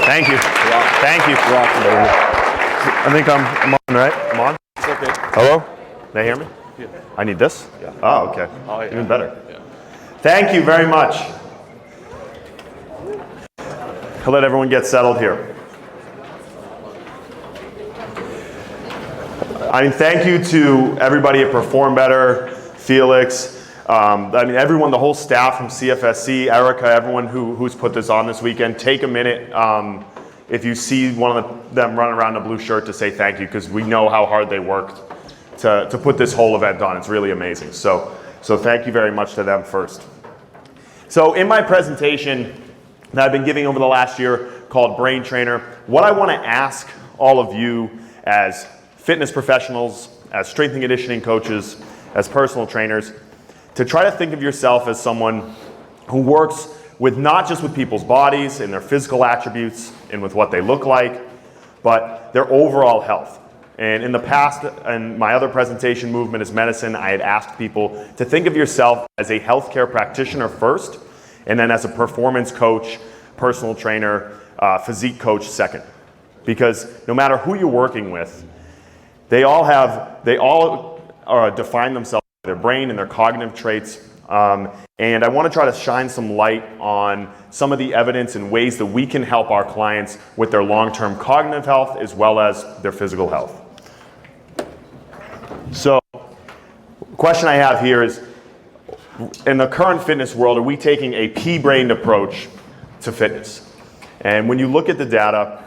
Thank you. Thank you. I think I'm on, right? I'm on? It's okay. Hello? They hear me? Yeah. I need this? Yeah. Oh, okay. Oh, yeah. Even better. Yeah. Thank you very much. I'll let everyone get settled here. I mean, thank you to everybody at Perform Better, Felix, everyone, the whole staff from CFSC, Erica, everyone who's put this on this weekend. Take a minute if you see one of them running around in a blue shirt to say thank you, because we know how hard they worked to put this whole event on. It's really amazing. So thank you very much to them first. So in my presentation that I've been giving over the last year called Brain Trainer, what I want to ask all of you as fitness professionals, as strength and conditioning coaches, as personal trainers, to try to think of yourself as someone who works with not just with people's bodies and their physical attributes and with what they look like, but their overall health. And in the past, in my other presentation, Movement is Medicine, I had asked people to think of yourself as a healthcare practitioner first, and then as a performance coach, personal trainer, physique coach second. Because no matter who you're working with, they all define themselves by their brain and their cognitive traits. And I want to try to shine some light on some of the evidence and ways that we can help our clients with their long-term cognitive health as well as their physical health. So, the question I have here is, in the current fitness world, are we taking a pea-brained approach to fitness? And when you look at the data,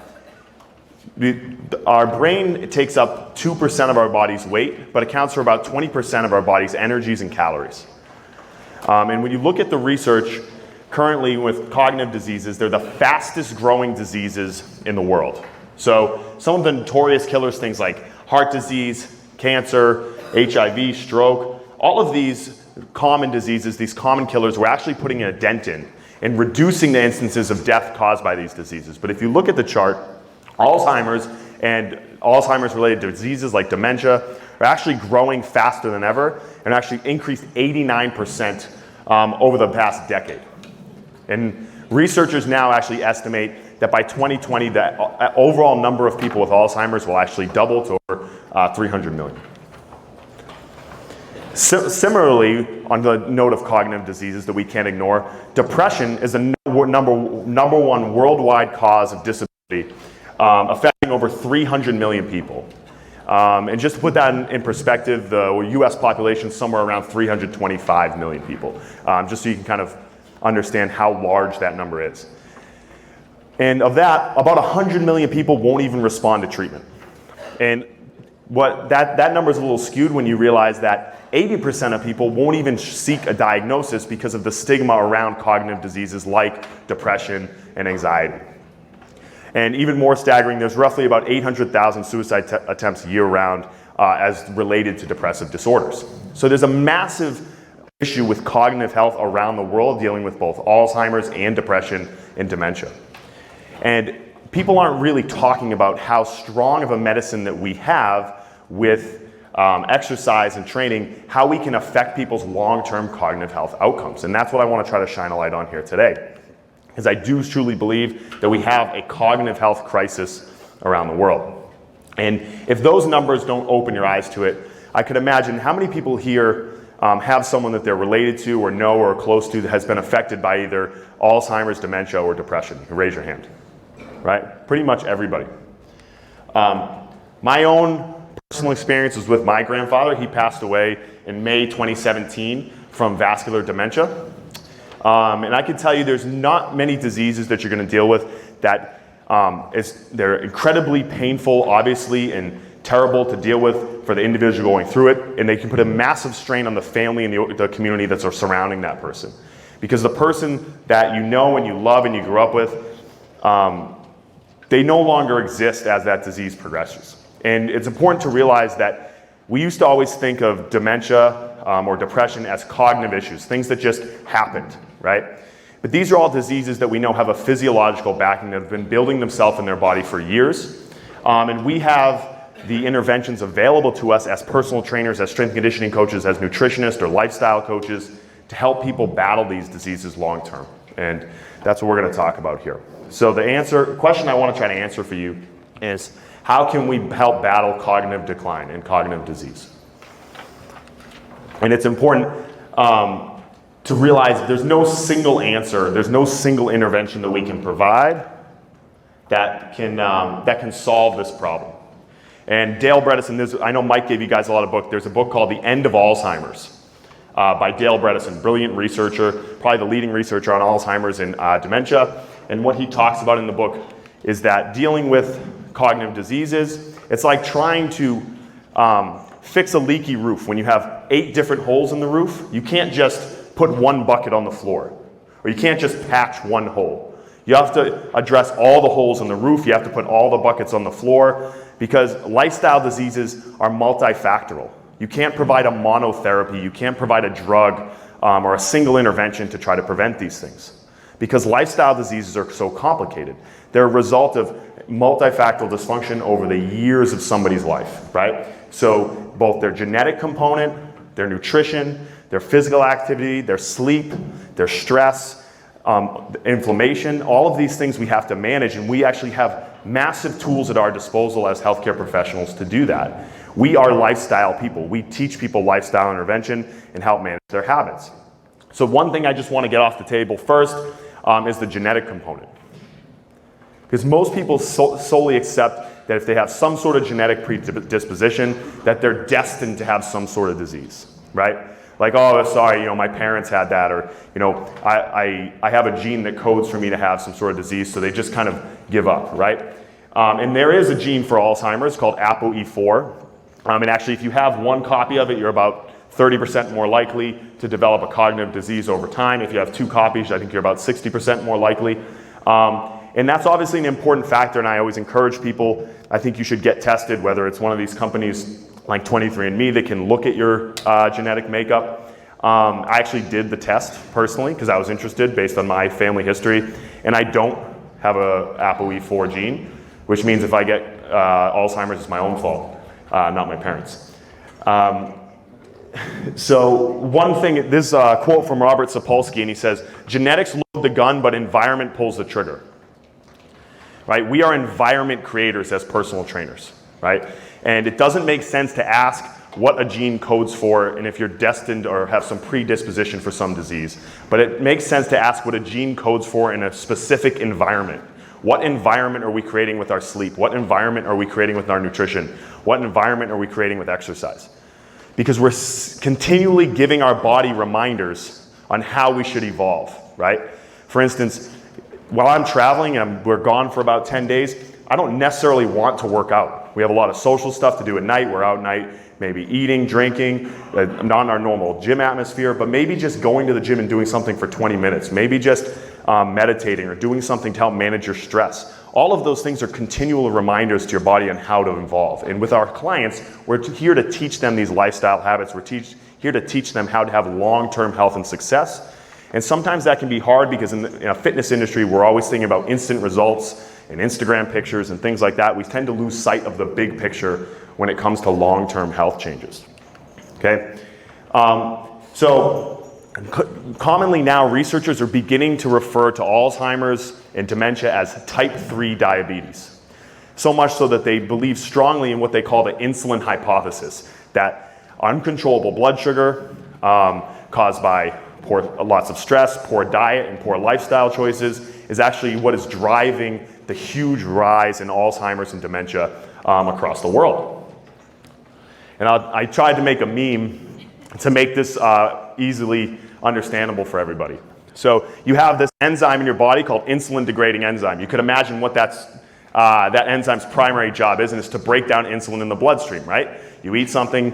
our brain takes up 2% of our body's weight, but accounts for about 20% of our body's energies and calories. And when you look at the research currently with cognitive diseases, they're the fastest growing diseases in the world. So some of the notorious killers, things like heart disease, cancer, HIV, stroke, all of these common diseases, these common killers, we're actually putting a dent in reducing the instances of death caused by these diseases. But if you look at the chart, Alzheimer's and Alzheimer's-related diseases like dementia are actually growing faster than ever and actually increased 89% over the past decade. And researchers now actually estimate that by 2020, the overall number of people with Alzheimer's will actually double to over 300 million. Similarly, on the note of cognitive diseases that we can't ignore, depression is the number one worldwide cause of disability, affecting over 300 million people. And just to put that in perspective, the US population is somewhere around 325 million people, just so you can kind of understand how large that number is. And of that, about 100 million people won't even respond to treatment. And that number is a little skewed when you realize that 80% of people won't even seek a diagnosis because of the stigma around cognitive diseases like depression and anxiety. And even more staggering, there's roughly about 800,000 suicide attempts year-round as related to depressive disorders. So there's a massive issue with cognitive health around the world dealing with both Alzheimer's and depression and dementia. And people aren't really talking about how strong of a medicine that we have with exercise and training, how we can affect people's long-term cognitive health outcomes. And that's what I want to try to shine a light on here today. Because I do truly believe that we have a cognitive health crisis around the world. And if those numbers don't open your eyes to it, I could imagine how many people here have someone that they're related to or know or close to that has been affected by either Alzheimer's, dementia, or depression. You can raise your hand, right? Pretty much everybody. My own personal experience was with my grandfather. He passed away in May 2017 from vascular dementia. And I can tell you there's not many diseases that you're going to deal with that they're incredibly painful, obviously, and terrible to deal with for the individual going through it, and they can put a massive strain on the family and the community that's surrounding that person. Because the person that you know and you love and you grew up with, they no longer exist as that disease progresses. And it's important to realize that we used to always think of dementia or depression as cognitive issues, things that just happened, right? But these are all diseases that we know have a physiological backing that have been building themselves in their body for years. And we have the interventions available to us as personal trainers, as strength and conditioning coaches, as nutritionists or lifestyle coaches to help people battle these diseases long term. And that's what we're going to talk about here. So the question I want to try to answer for you is, how can we help battle cognitive decline and cognitive disease? And it's important to realize there's no single answer, there's no single intervention that we can provide that can solve this problem. And Dale Bredesen, I know Mike gave you guys a lot of books. There's a book called The End of Alzheimer's by Dale Bredesen, brilliant researcher, probably the leading researcher on Alzheimer's and dementia. And what he talks about in the book is that dealing with cognitive diseases, it's like trying to fix a leaky roof. When you have 8 different holes in the roof, you can't just put one bucket on the floor, or you can't just patch one hole. You have to address all the holes in the roof. You have to put all the buckets on the floor, because lifestyle diseases are multifactorial. You can't provide a monotherapy. You can't provide a drug or a single intervention to try to prevent these things, because lifestyle diseases are so complicated. They're a result of multifactorial dysfunction over the years of somebody's life, right? So both their genetic component, their nutrition, their physical activity, their sleep, their stress, inflammation, all of these things we have to manage, and we actually have massive tools at our disposal as healthcare professionals to do that. We are lifestyle people. We teach people lifestyle intervention and help manage their habits. So one thing I just want to get off the table first is the genetic component. Because most people solely accept that if they have some sort of genetic predisposition, that they're destined to have some sort of disease, right? Like, oh, sorry, my parents had that, or, I have a gene that codes for me to have some sort of disease, so they just kind of give up, right? And there is a gene for Alzheimer's called ApoE4. And actually, if you have one copy of it, you're about 30% more likely to develop a cognitive disease over time. If you have 2 copies, I think you're about 60% more likely. And that's obviously an important factor, and I always encourage people, I think you should get tested, whether it's one of these companies like 23andMe that can look at your genetic makeup. I actually did the test personally because I was interested based on my family history, and I don't have a ApoE4 gene, which means if I get Alzheimer's, it's my own fault, not my parents. So one thing, this quote from Robert Sapolsky, and he says, genetics load the gun, but environment pulls the trigger. Right? We are environment creators as personal trainers, right? And it doesn't make sense to ask what a gene codes for and if you're destined or have some predisposition for some disease. But it makes sense to ask what a gene codes for in a specific environment. What environment are we creating with our sleep? What environment are we creating with our nutrition? What environment are we creating with exercise? Because we're continually giving our body reminders on how we should evolve, right? For instance, while I'm traveling and we're gone for about 10 days, I don't necessarily want to work out. We have a lot of social stuff to do at night. We're out at night, maybe eating, drinking, not in our normal gym atmosphere, but maybe just going to the gym and doing something for 20 minutes. Maybe just meditating or doing something to help manage your stress. All of those things are continual reminders to your body on how to evolve. And with our clients, we're here to teach them these lifestyle habits. We're here to teach them how to have long-term health and success. And sometimes that can be hard because in a fitness industry, we're always thinking about instant results and Instagram pictures and things like that. We tend to lose sight of the big picture when it comes to long-term health changes. Okay? So commonly now, researchers are beginning to refer to Alzheimer's and dementia as type 3 diabetes. So much so that they believe strongly in what they call the insulin hypothesis, that uncontrollable blood sugar caused by lots of stress, poor diet, and poor lifestyle choices is actually what is driving the huge rise in Alzheimer's and dementia across the world. And I tried to make a meme to make this easily understandable for everybody. So you have this enzyme in your body called insulin-degrading enzyme. You could imagine what that enzyme's primary job is, and it's to break down insulin in the bloodstream, right? You eat something,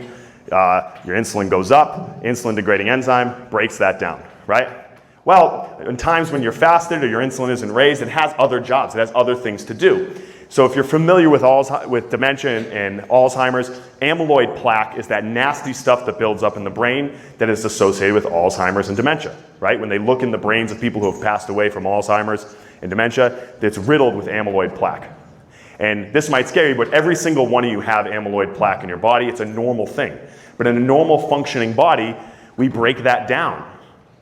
your insulin goes up, insulin-degrading enzyme breaks that down, right? Well, in times when you're fasted or your insulin isn't raised, it has other jobs. It has other things to do. So if you're familiar with dementia and Alzheimer's, amyloid plaque is that nasty stuff that builds up in the brain that is associated with Alzheimer's and dementia, right? When they look in the brains of people who have passed away from Alzheimer's and dementia, it's riddled with amyloid plaque. And this might scare you, but every single one of you have amyloid plaque in your body. It's a normal thing. But in a normal functioning body, we break that down.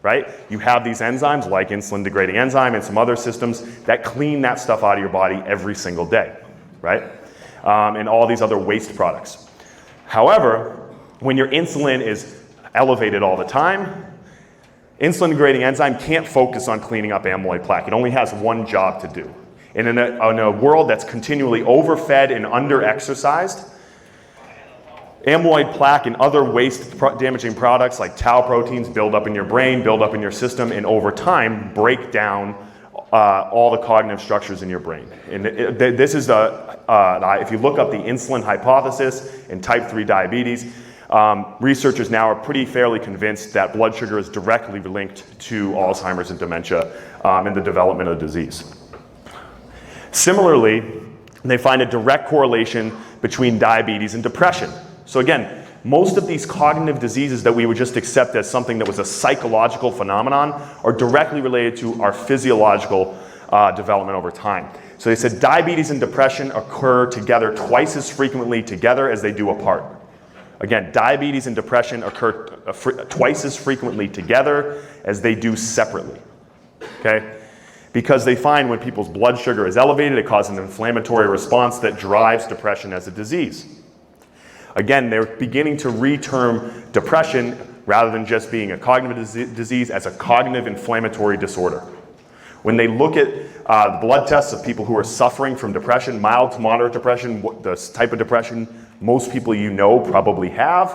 right? You have these enzymes like insulin-degrading enzyme and some other systems that clean that stuff out of your body every single day, right? And all these other waste products. However, when your insulin is elevated all the time, insulin-degrading enzyme can't focus on cleaning up amyloid plaque. It only has one job to do. And in a world that's continually overfed and under-exercised, amyloid plaque and other waste-damaging products like tau proteins build up in your brain, build up in your system, and over time break down all the cognitive structures in your brain. And this is if you look up the insulin hypothesis in type 3 diabetes, researchers now are fairly convinced that blood sugar is directly linked to Alzheimer's and dementia and the development of the disease. Similarly, they find a direct correlation between diabetes and depression. So again, most of these cognitive diseases that we would just accept as something that was a psychological phenomenon are directly related to our physiological development over time. So they said diabetes and depression occur together twice as frequently together as they do apart. Again, diabetes and depression occur twice as frequently together as they do separately, okay? Because they find when people's blood sugar is elevated, it causes an inflammatory response that drives depression as a disease. Again, they're beginning to re-term depression rather than just being a cognitive disease as a cognitive inflammatory disorder. When they look at the blood tests of people who are suffering from depression, mild to moderate depression, the type of depression most people you know probably have,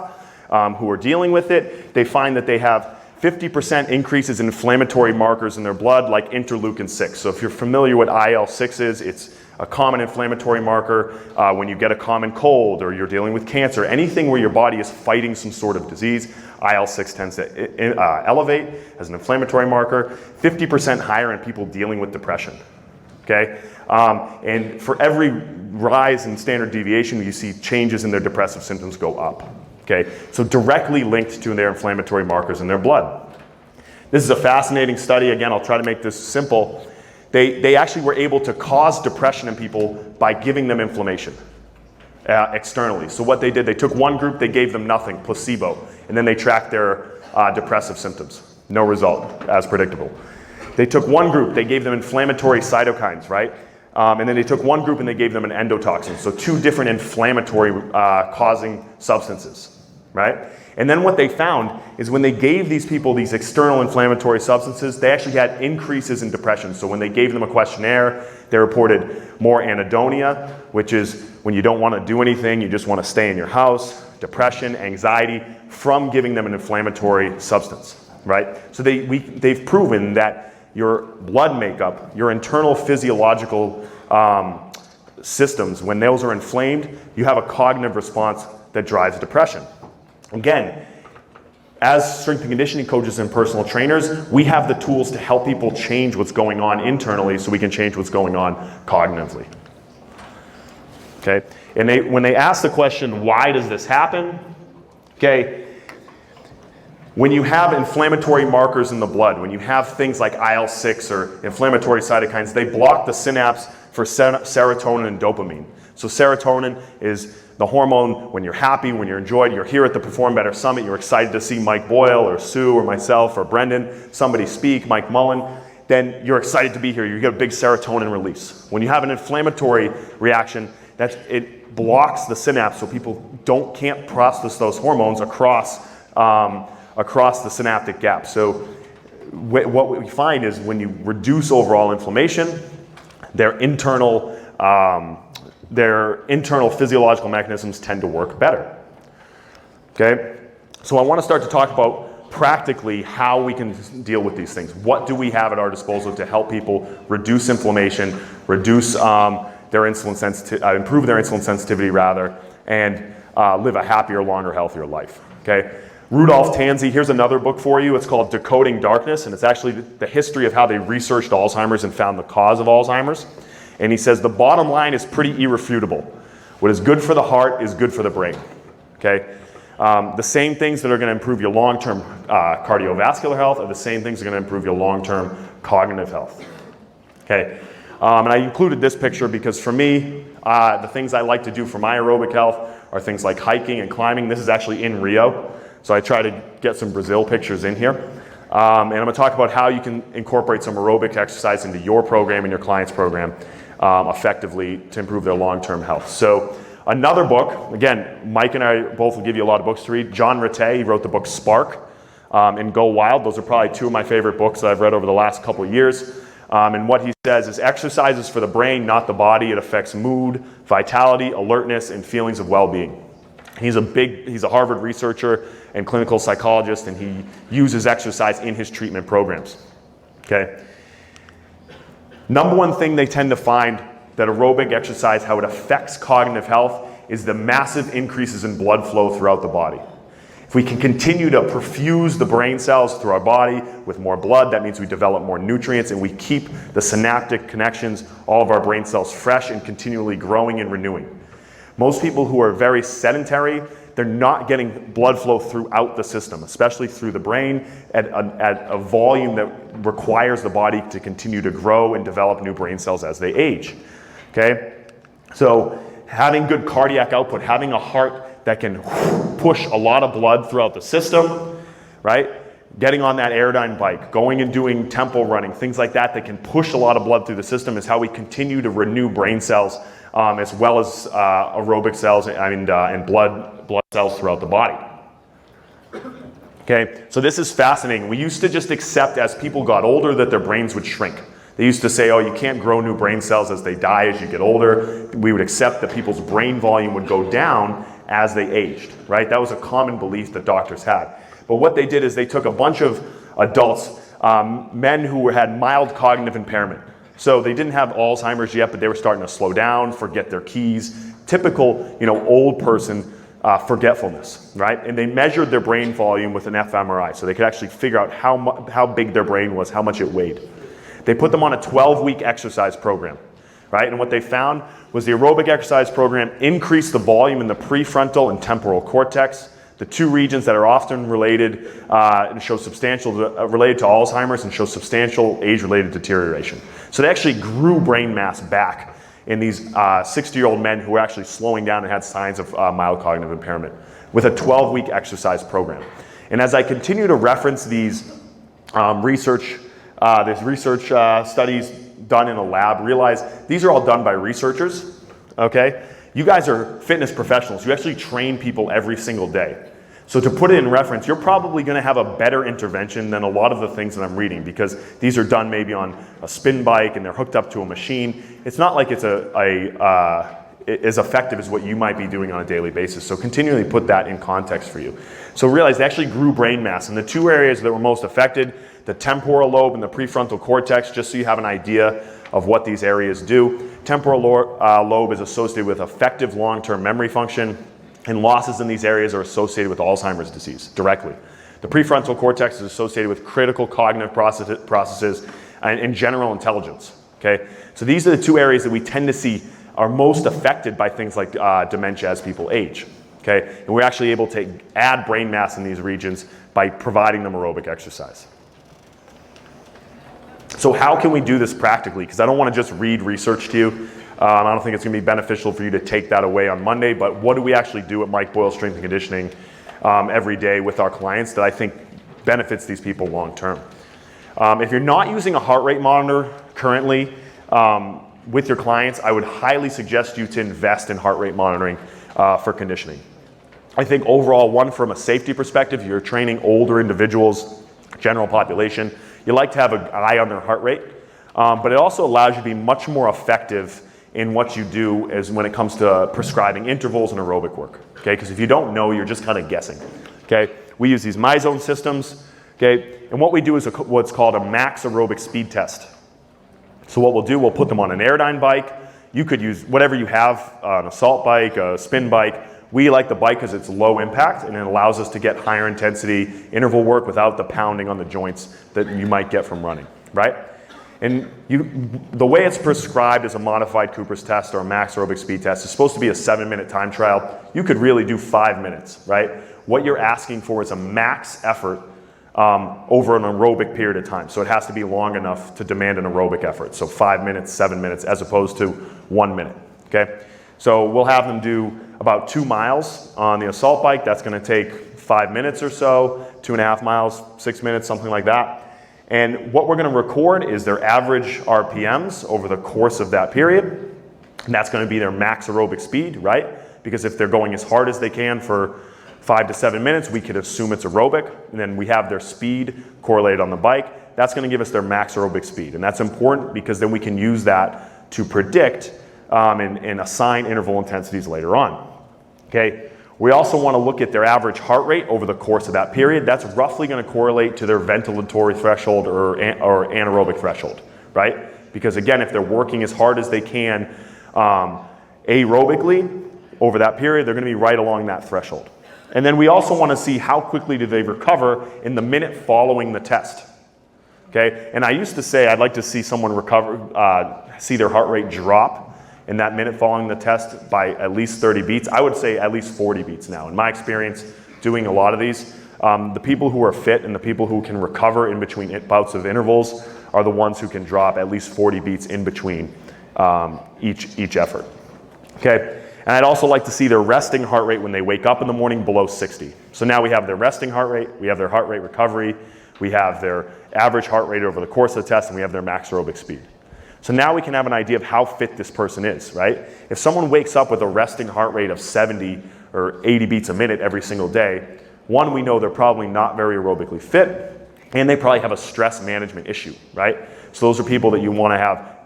who are dealing with it, they find that they have 50% increases in inflammatory markers in their blood like interleukin-6. So if you're familiar with IL-6 is, it's a common inflammatory marker when you get a common cold or you're dealing with cancer, anything where your body is fighting some sort of disease, IL-6 tends to elevate as an inflammatory marker, 50% higher in people dealing with depression, okay? And for every rise in standard deviation, you see changes in their depressive symptoms go up, okay? So directly linked to their inflammatory markers in their blood. This is a fascinating study. Again, I'll try to make this simple. They actually were able to cause depression in people by giving them inflammation externally. So what they did, they took one group, they gave them nothing, placebo, and then they tracked their depressive symptoms. No result, as predictable. They took one group, they gave them inflammatory cytokines, right? And then they took one group and they gave them an endotoxin, so two different inflammatory causing substances, right? And then what they found is when they gave these people these external inflammatory substances, they actually had increases in depression. So when they gave them a questionnaire, they reported more anhedonia, which is when you don't want to do anything, you just want to stay in your house, depression, anxiety, from giving them an inflammatory substance, right? So they've proven that your blood makeup, your internal physiological systems, when those are inflamed, you have a cognitive response that drives depression. Again, as strength and conditioning coaches and personal trainers, we have the tools to help people change what's going on internally so we can change what's going on cognitively. Okay? And when they ask the question, why does this happen? Okay, when you have inflammatory markers in the blood, when you have things like IL-6 or inflammatory cytokines, they block the synapse for serotonin and dopamine. So serotonin is the hormone when you're happy, when you're enjoyed, you're here at the Perform Better Summit, you're excited to see Mike Boyle or Sue or myself or Brendan, somebody speak, Mike Mullen, then you're excited to be here. You get a big serotonin release. When you have an inflammatory reaction, it blocks the synapse so people can't process those hormones across the synaptic gap. So what we find is when you reduce overall inflammation, their internal physiological mechanisms tend to work better. Okay? So I want to start to talk about practically how we can deal with these things. What do we have at our disposal to help people reduce inflammation, reduce their insulin improve their insulin sensitivity rather, and live a happier, longer, healthier life. Okay? Rudolph Tanzi, here's another book for you. It's called Decoding Darkness, and it's actually the history of how they researched Alzheimer's and found the cause of Alzheimer's. And he says the bottom line is pretty irrefutable. What is good for the heart is good for the brain. Okay? The same things that are going to improve your long-term cardiovascular health are the same things that are going to improve your long-term cognitive health. Okay? And I included this picture because for me, the things I like to do for my aerobic health are things like hiking and climbing. This is actually in Rio, so I try to get some Brazil pictures in here. And I'm going to talk about how you can incorporate some aerobic exercise into your program and your client's program effectively to improve their long-term health. So another book, again, Mike and I both will give you a lot of books to read. John Rattay, he wrote the book Spark and Go Wild. Those are probably two of my favorite books that I've read over the last couple of years. And what he says is exercise is for the brain, not the body. It affects mood, vitality, alertness, and feelings of well-being. He's a Harvard researcher and clinical psychologist, and he uses exercise in his treatment programs. Okay. Number one thing they tend to find that aerobic exercise, how it affects cognitive health, is the massive increases in blood flow throughout the body. If we can continue to perfuse the brain cells through our body with more blood, that means we develop more nutrients and we keep the synaptic connections, all of our brain cells fresh and continually growing and renewing. Most people who are very sedentary, they're not getting blood flow throughout the system, especially through the brain at a volume that requires the body to continue to grow and develop new brain cells as they age. Okay? So having good cardiac output, having a heart that can push a lot of blood throughout the system, right? Getting on that Airdyne bike, going and doing tempo running, things like that that can push a lot of blood through the system is how we continue to renew brain cells as well as aerobic cells and blood cells throughout the body. Okay, so this is fascinating. We used to just accept as people got older that their brains would shrink. They used to say, oh, you can't grow new brain cells as they die as you get older. We would accept that people's brain volume would go down as they aged, right? That was a common belief that doctors had. But what they did is they took a bunch of adults, men who had mild cognitive impairment. So they didn't have Alzheimer's yet, but they were starting to slow down, forget their keys. Typical, old person forgetfulness, right? And they measured their brain volume with an fMRI, so they could actually figure out how big their brain was, how much it weighed. They put them on a 12-week exercise program, right? And what they found was the aerobic exercise program increased the volume in the prefrontal and temporal cortex, the two regions that are often related and show substantial related to Alzheimer's and show substantial age-related deterioration. So they actually grew brain mass back in these 60-year-old men who were actually slowing down and had signs of mild cognitive impairment with a 12-week exercise program. And as I continue to reference these research studies done in a lab, realize these are all done by researchers, okay? You guys are fitness professionals. You actually train people every single day. So to put it in reference, you're probably going to have a better intervention than a lot of the things that I'm reading because these are done maybe on a spin bike and they're hooked up to a machine. It's not like it's as effective as what you might be doing on a daily basis. So continually put that in context for you. So realize they actually grew brain mass. And the two areas that were most affected, the temporal lobe and the prefrontal cortex, just so you have an idea of what these areas do. Temporal lobe is associated with effective long-term memory function, and losses in these areas are associated with Alzheimer's disease directly. The prefrontal cortex is associated with critical cognitive processes and general intelligence. Okay, so these are the two areas that we tend to see are most affected by things like dementia as people age. Okay, and we're actually able to add brain mass in these regions by providing them aerobic exercise. So how can we do this practically? Because I don't want to just read research to you. I don't think it's going to be beneficial for you to take that away on Monday, but what do we actually do at Mike Boyle Strength and Conditioning every day with our clients that I think benefits these people long term? If you're not using a heart rate monitor currently with your clients, I would highly suggest you to invest in heart rate monitoring for conditioning. I think overall, one, from a safety perspective, you're training older individuals, general population, you like to have an eye on their heart rate, but it also allows you to be much more effective in what you do as when it comes to prescribing intervals and aerobic work, okay? Because if you don't know, you're just kind of guessing, okay? We use these MyZone systems, okay? And what we do is what's called a max aerobic speed test. So what we'll do, we'll put them on an Airdyne bike. You could use whatever you have, an assault bike, a spin bike. We like the bike because it's low impact and it allows us to get higher intensity interval work without the pounding on the joints that you might get from running, right? And the way it's prescribed is a modified Cooper's test or a max aerobic speed test. It's supposed to be a 7-minute time trial. You could really do 5 minutes, right? What you're asking for is a max effort over an aerobic period of time. So it has to be long enough to demand an aerobic effort. So 5 minutes, 7 minutes, as opposed to 1 minute, okay? So we'll have them do about 2 miles on the assault bike. That's going to take 5 minutes or so, 2.5 miles, 6 minutes, something like that. And what we're going to record is their average RPMs over the course of that period. And that's going to be their max aerobic speed, right? Because if they're going as hard as they can for 5 to 7 minutes, we could assume it's aerobic. And then we have their speed correlated on the bike. That's going to give us their max aerobic speed. And that's important because then we can use that to predict and assign interval intensities later on. Okay. We also want to look at their average heart rate over the course of that period. That's roughly going to correlate to their ventilatory threshold or anaerobic threshold, right? Because again, if they're working as hard as they can aerobically over that period, they're going to be right along that threshold. And then we also want to see how quickly do they recover in the minute following the test. Okay, and I used to say I'd like to see someone recover, see their heart rate drop in that minute following the test by at least 30 beats. I would say at least 40 beats now. In my experience doing a lot of these, the people who are fit and the people who can recover in between bouts of intervals are the ones who can drop at least 40 beats in between each effort. Okay, and I'd also like to see their resting heart rate when they wake up in the morning below 60. So now we have their resting heart rate, we have their heart rate recovery, we have their average heart rate over the course of the test, and we have their max aerobic speed. So now we can have an idea of how fit this person is, right? If someone wakes up with a resting heart rate of 70 or 80 beats a minute every single day, one, we know they're probably not very aerobically fit, and they probably have a stress management issue, right? So those are people that you want to have,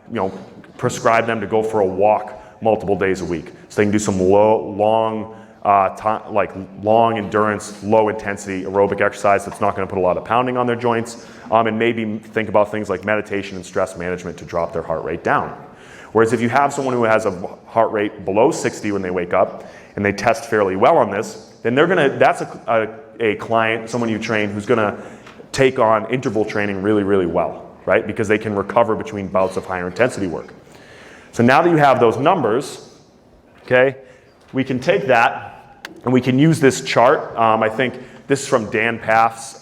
prescribe them to go for a walk multiple days a week. So they can do some long endurance, low intensity aerobic exercise that's not going to put a lot of pounding on their joints, and maybe think about things like meditation and stress management to drop their heart rate down. Whereas if you have someone who has a heart rate below 60 when they wake up and they test fairly well on this, then that's a client, someone you train who's going to take on interval training really, really well, right? Because they can recover between bouts of higher intensity work. So now that you have those numbers, okay, we can take that and we can use this chart. I think this is from Dan Path's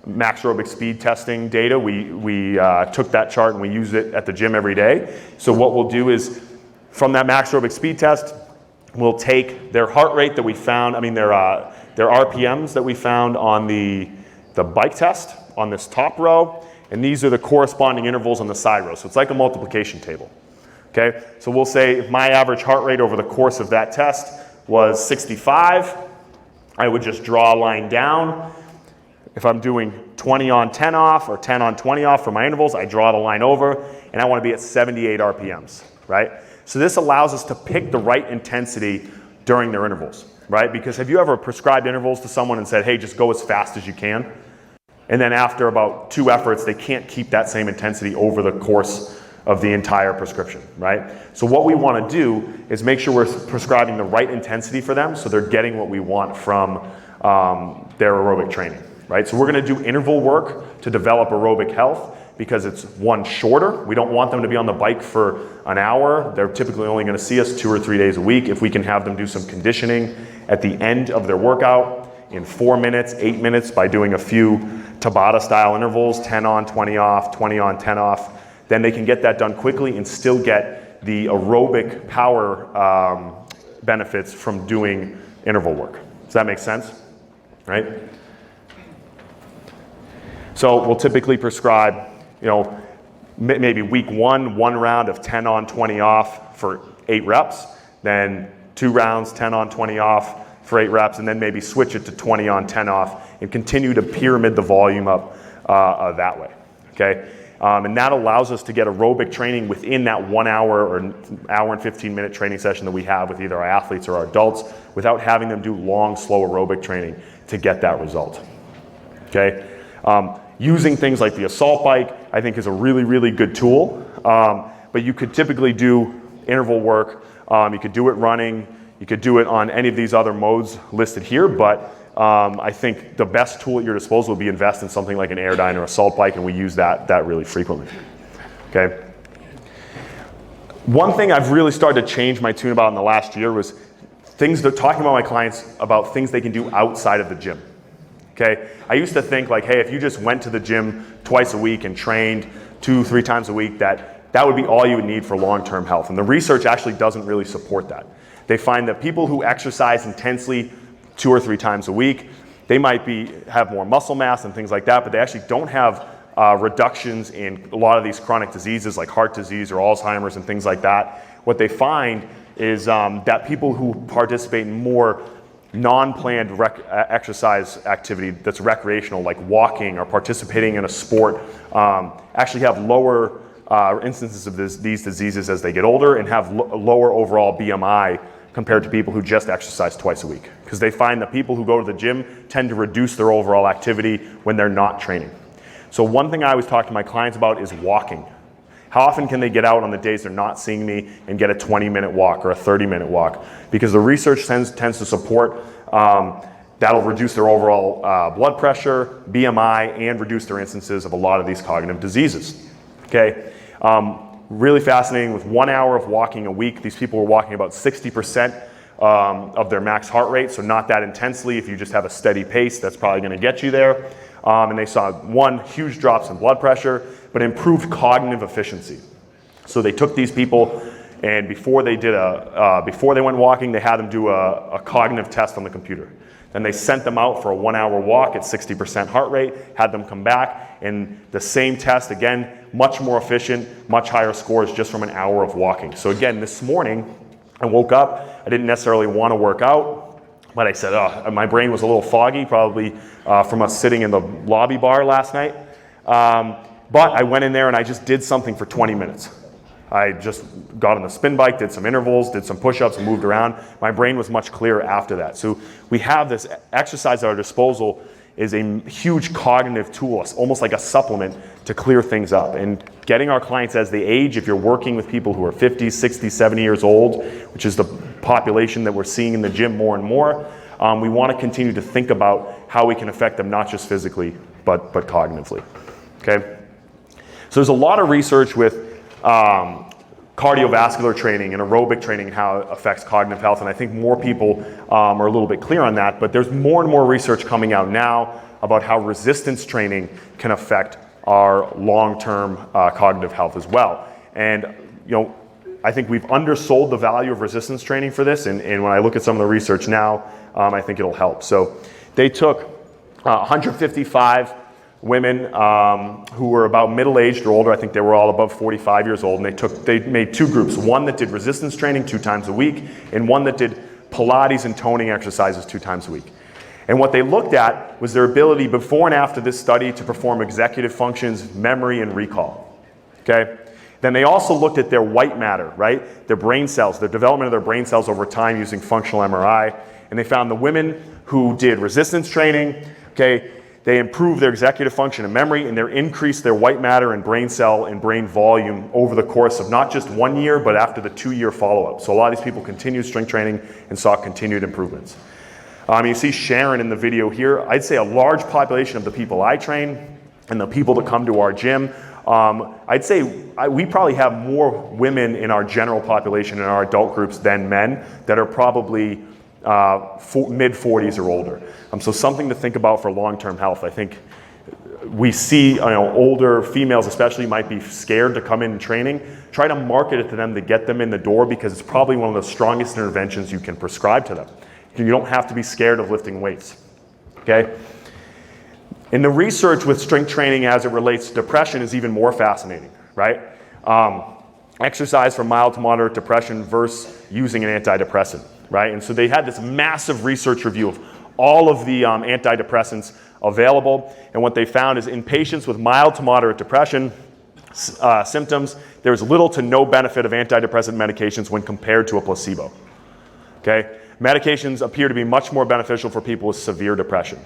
max aerobic speed testing data. We took that chart and we use it at the gym every day. So what we'll do is from that max aerobic speed test, we'll take their heart rate that we found, their RPMs that we found on the bike test on this top row, and these are the corresponding intervals on the side row. So it's like a multiplication table. Okay, so we'll say if my average heart rate over the course of that test was 65, I would just draw a line down. If I'm doing 20 on 10 off or 10 on 20 off for my intervals, I draw the line over and I want to be at 78 RPMs, right? So this allows us to pick the right intensity during their intervals, right? Because have you ever prescribed intervals to someone and said, hey, just go as fast as you can? And then after about 2 efforts, they can't keep that same intensity over the course of the entire prescription, right? So what we want to do is make sure we're prescribing the right intensity for them so they're getting what we want from their aerobic training, right? So we're going to do interval work to develop aerobic health because it's one, shorter. We don't want them to be on the bike for an hour. They're typically only going to see us 2 or 3 days a week. If we can have them do some conditioning at the end of their workout in 4 minutes, 8 minutes by doing a few Tabata style intervals, 10 on, 20 off, 20 on, 10 off, then they can get that done quickly and still get the aerobic power benefits from doing interval work. Does that make sense? Right? So we'll typically prescribe, maybe week 1 round of 10 on, 20 off for 8 reps, then 2 rounds, 10 on, 20 off for 8 reps, and then maybe switch it to 20 on, 10 off and continue to pyramid the volume up that way, okay? And that allows us to get aerobic training within that 1 hour or hour and 15 minute training session that we have with either our athletes or our adults without having them do long, slow aerobic training to get that result. Okay? Using things like the assault bike, I think is a really, really good tool. But you could typically do interval work. You could do it running. You could do it on any of these other modes listed here, but I think the best tool at your disposal would be invest in something like an Airdyne or assault bike, and we use that really frequently. Okay. One thing I've really started to change my tune about in the last year was talking about my clients about things they can do outside of the gym. Okay. I used to think like, hey, if you just went to the gym twice a week and trained 2-3 times a week, that would be all you would need for long-term health. And the research actually doesn't really support that. They find that people who exercise intensely 2 or 3 times a week. They might have more muscle mass and things like that, but they actually don't have reductions in a lot of these chronic diseases like heart disease or Alzheimer's and things like that. What they find is that people who participate in more non-planned exercise activity that's recreational, like walking or participating in a sport, actually have lower instances of these diseases as they get older and have lower overall BMI compared to people who just exercise twice a week. Because they find that people who go to the gym tend to reduce their overall activity when they're not training. So one thing I always talk to my clients about is walking. How often can they get out on the days they're not seeing me and get a 20-minute walk or a 30-minute walk? Because the research tends to support that'll reduce their overall blood pressure, BMI, and reduce their instances of a lot of these cognitive diseases. Okay, really fascinating. With 1 hour of walking a week, these people were walking about 60% of their max heart rate, so not that intensely. If you just have a steady pace, that's probably going to get you there. And they saw huge drops in blood pressure, but improved cognitive efficiency. So they took these people, and before they went walking, they had them do a cognitive test on the computer. Then they sent them out for a 1 hour walk at 60% heart rate, had them come back, and the same test, again, much more efficient, much higher scores just from an hour of walking. So again, this morning, I woke up, I didn't necessarily want to work out, but I said, my brain was a little foggy, probably from us sitting in the lobby bar last night. But I went in there and I just did something for 20 minutes. I just got on the spin bike, did some intervals, did some push-ups, and moved around. My brain was much clearer after that. So we have this exercise at our disposal is a huge cognitive tool, almost like a supplement to clear things up. And getting our clients as they age, if you're working with people who are 50, 60, 70 years old, which is the population that we're seeing in the gym more and more, we want to continue to think about how we can affect them not just physically, but cognitively. Okay? So there's a lot of research with cardiovascular training and aerobic training and how it affects cognitive health, and I think more people are a little bit clear on that, but there's more and more research coming out now about how resistance training can affect our long-term cognitive health as well. And I think we've undersold the value of resistance training for this, and when I look at some of the research now, I think it'll help. So they took 155 women who were about middle-aged or older. I think they were all above 45 years old, and they made 2 groups, one that did resistance training 2 times a week, and one that did Pilates and toning exercises 2 times a week. And what they looked at was their ability before and after this study to perform executive functions, memory, and recall. Okay? Then they also looked at their white matter, right? Their brain cells, the development of their brain cells over time using functional MRI. And they found the women who did resistance training, okay, they improved their executive function and memory, and they increased their white matter and brain cell and brain volume over the course of not just 1 year, but after the 2-year follow-up. So a lot of these people continued strength training and saw continued improvements. You see Sharon in the video here. I'd say a large population of the people I train and the people that come to our gym, I'd say we probably have more women in our general population in our adult groups than men that are probably mid-40s or older. So something to think about for long-term health. I think we see older females especially might be scared to come in training. Try to market it to them to get them in the door, because it's probably one of the strongest interventions you can prescribe to them. You don't have to be scared of lifting weights. Okay? And the research with strength training as it relates to depression is even more fascinating, right? Exercise for mild to moderate depression versus using an antidepressant, right? And so they had this massive research review of all of the antidepressants available, and what they found is in patients with mild to moderate depression symptoms, there's little to no benefit of antidepressant medications when compared to a placebo. Okay? Medications appear to be much more beneficial for people with severe depression.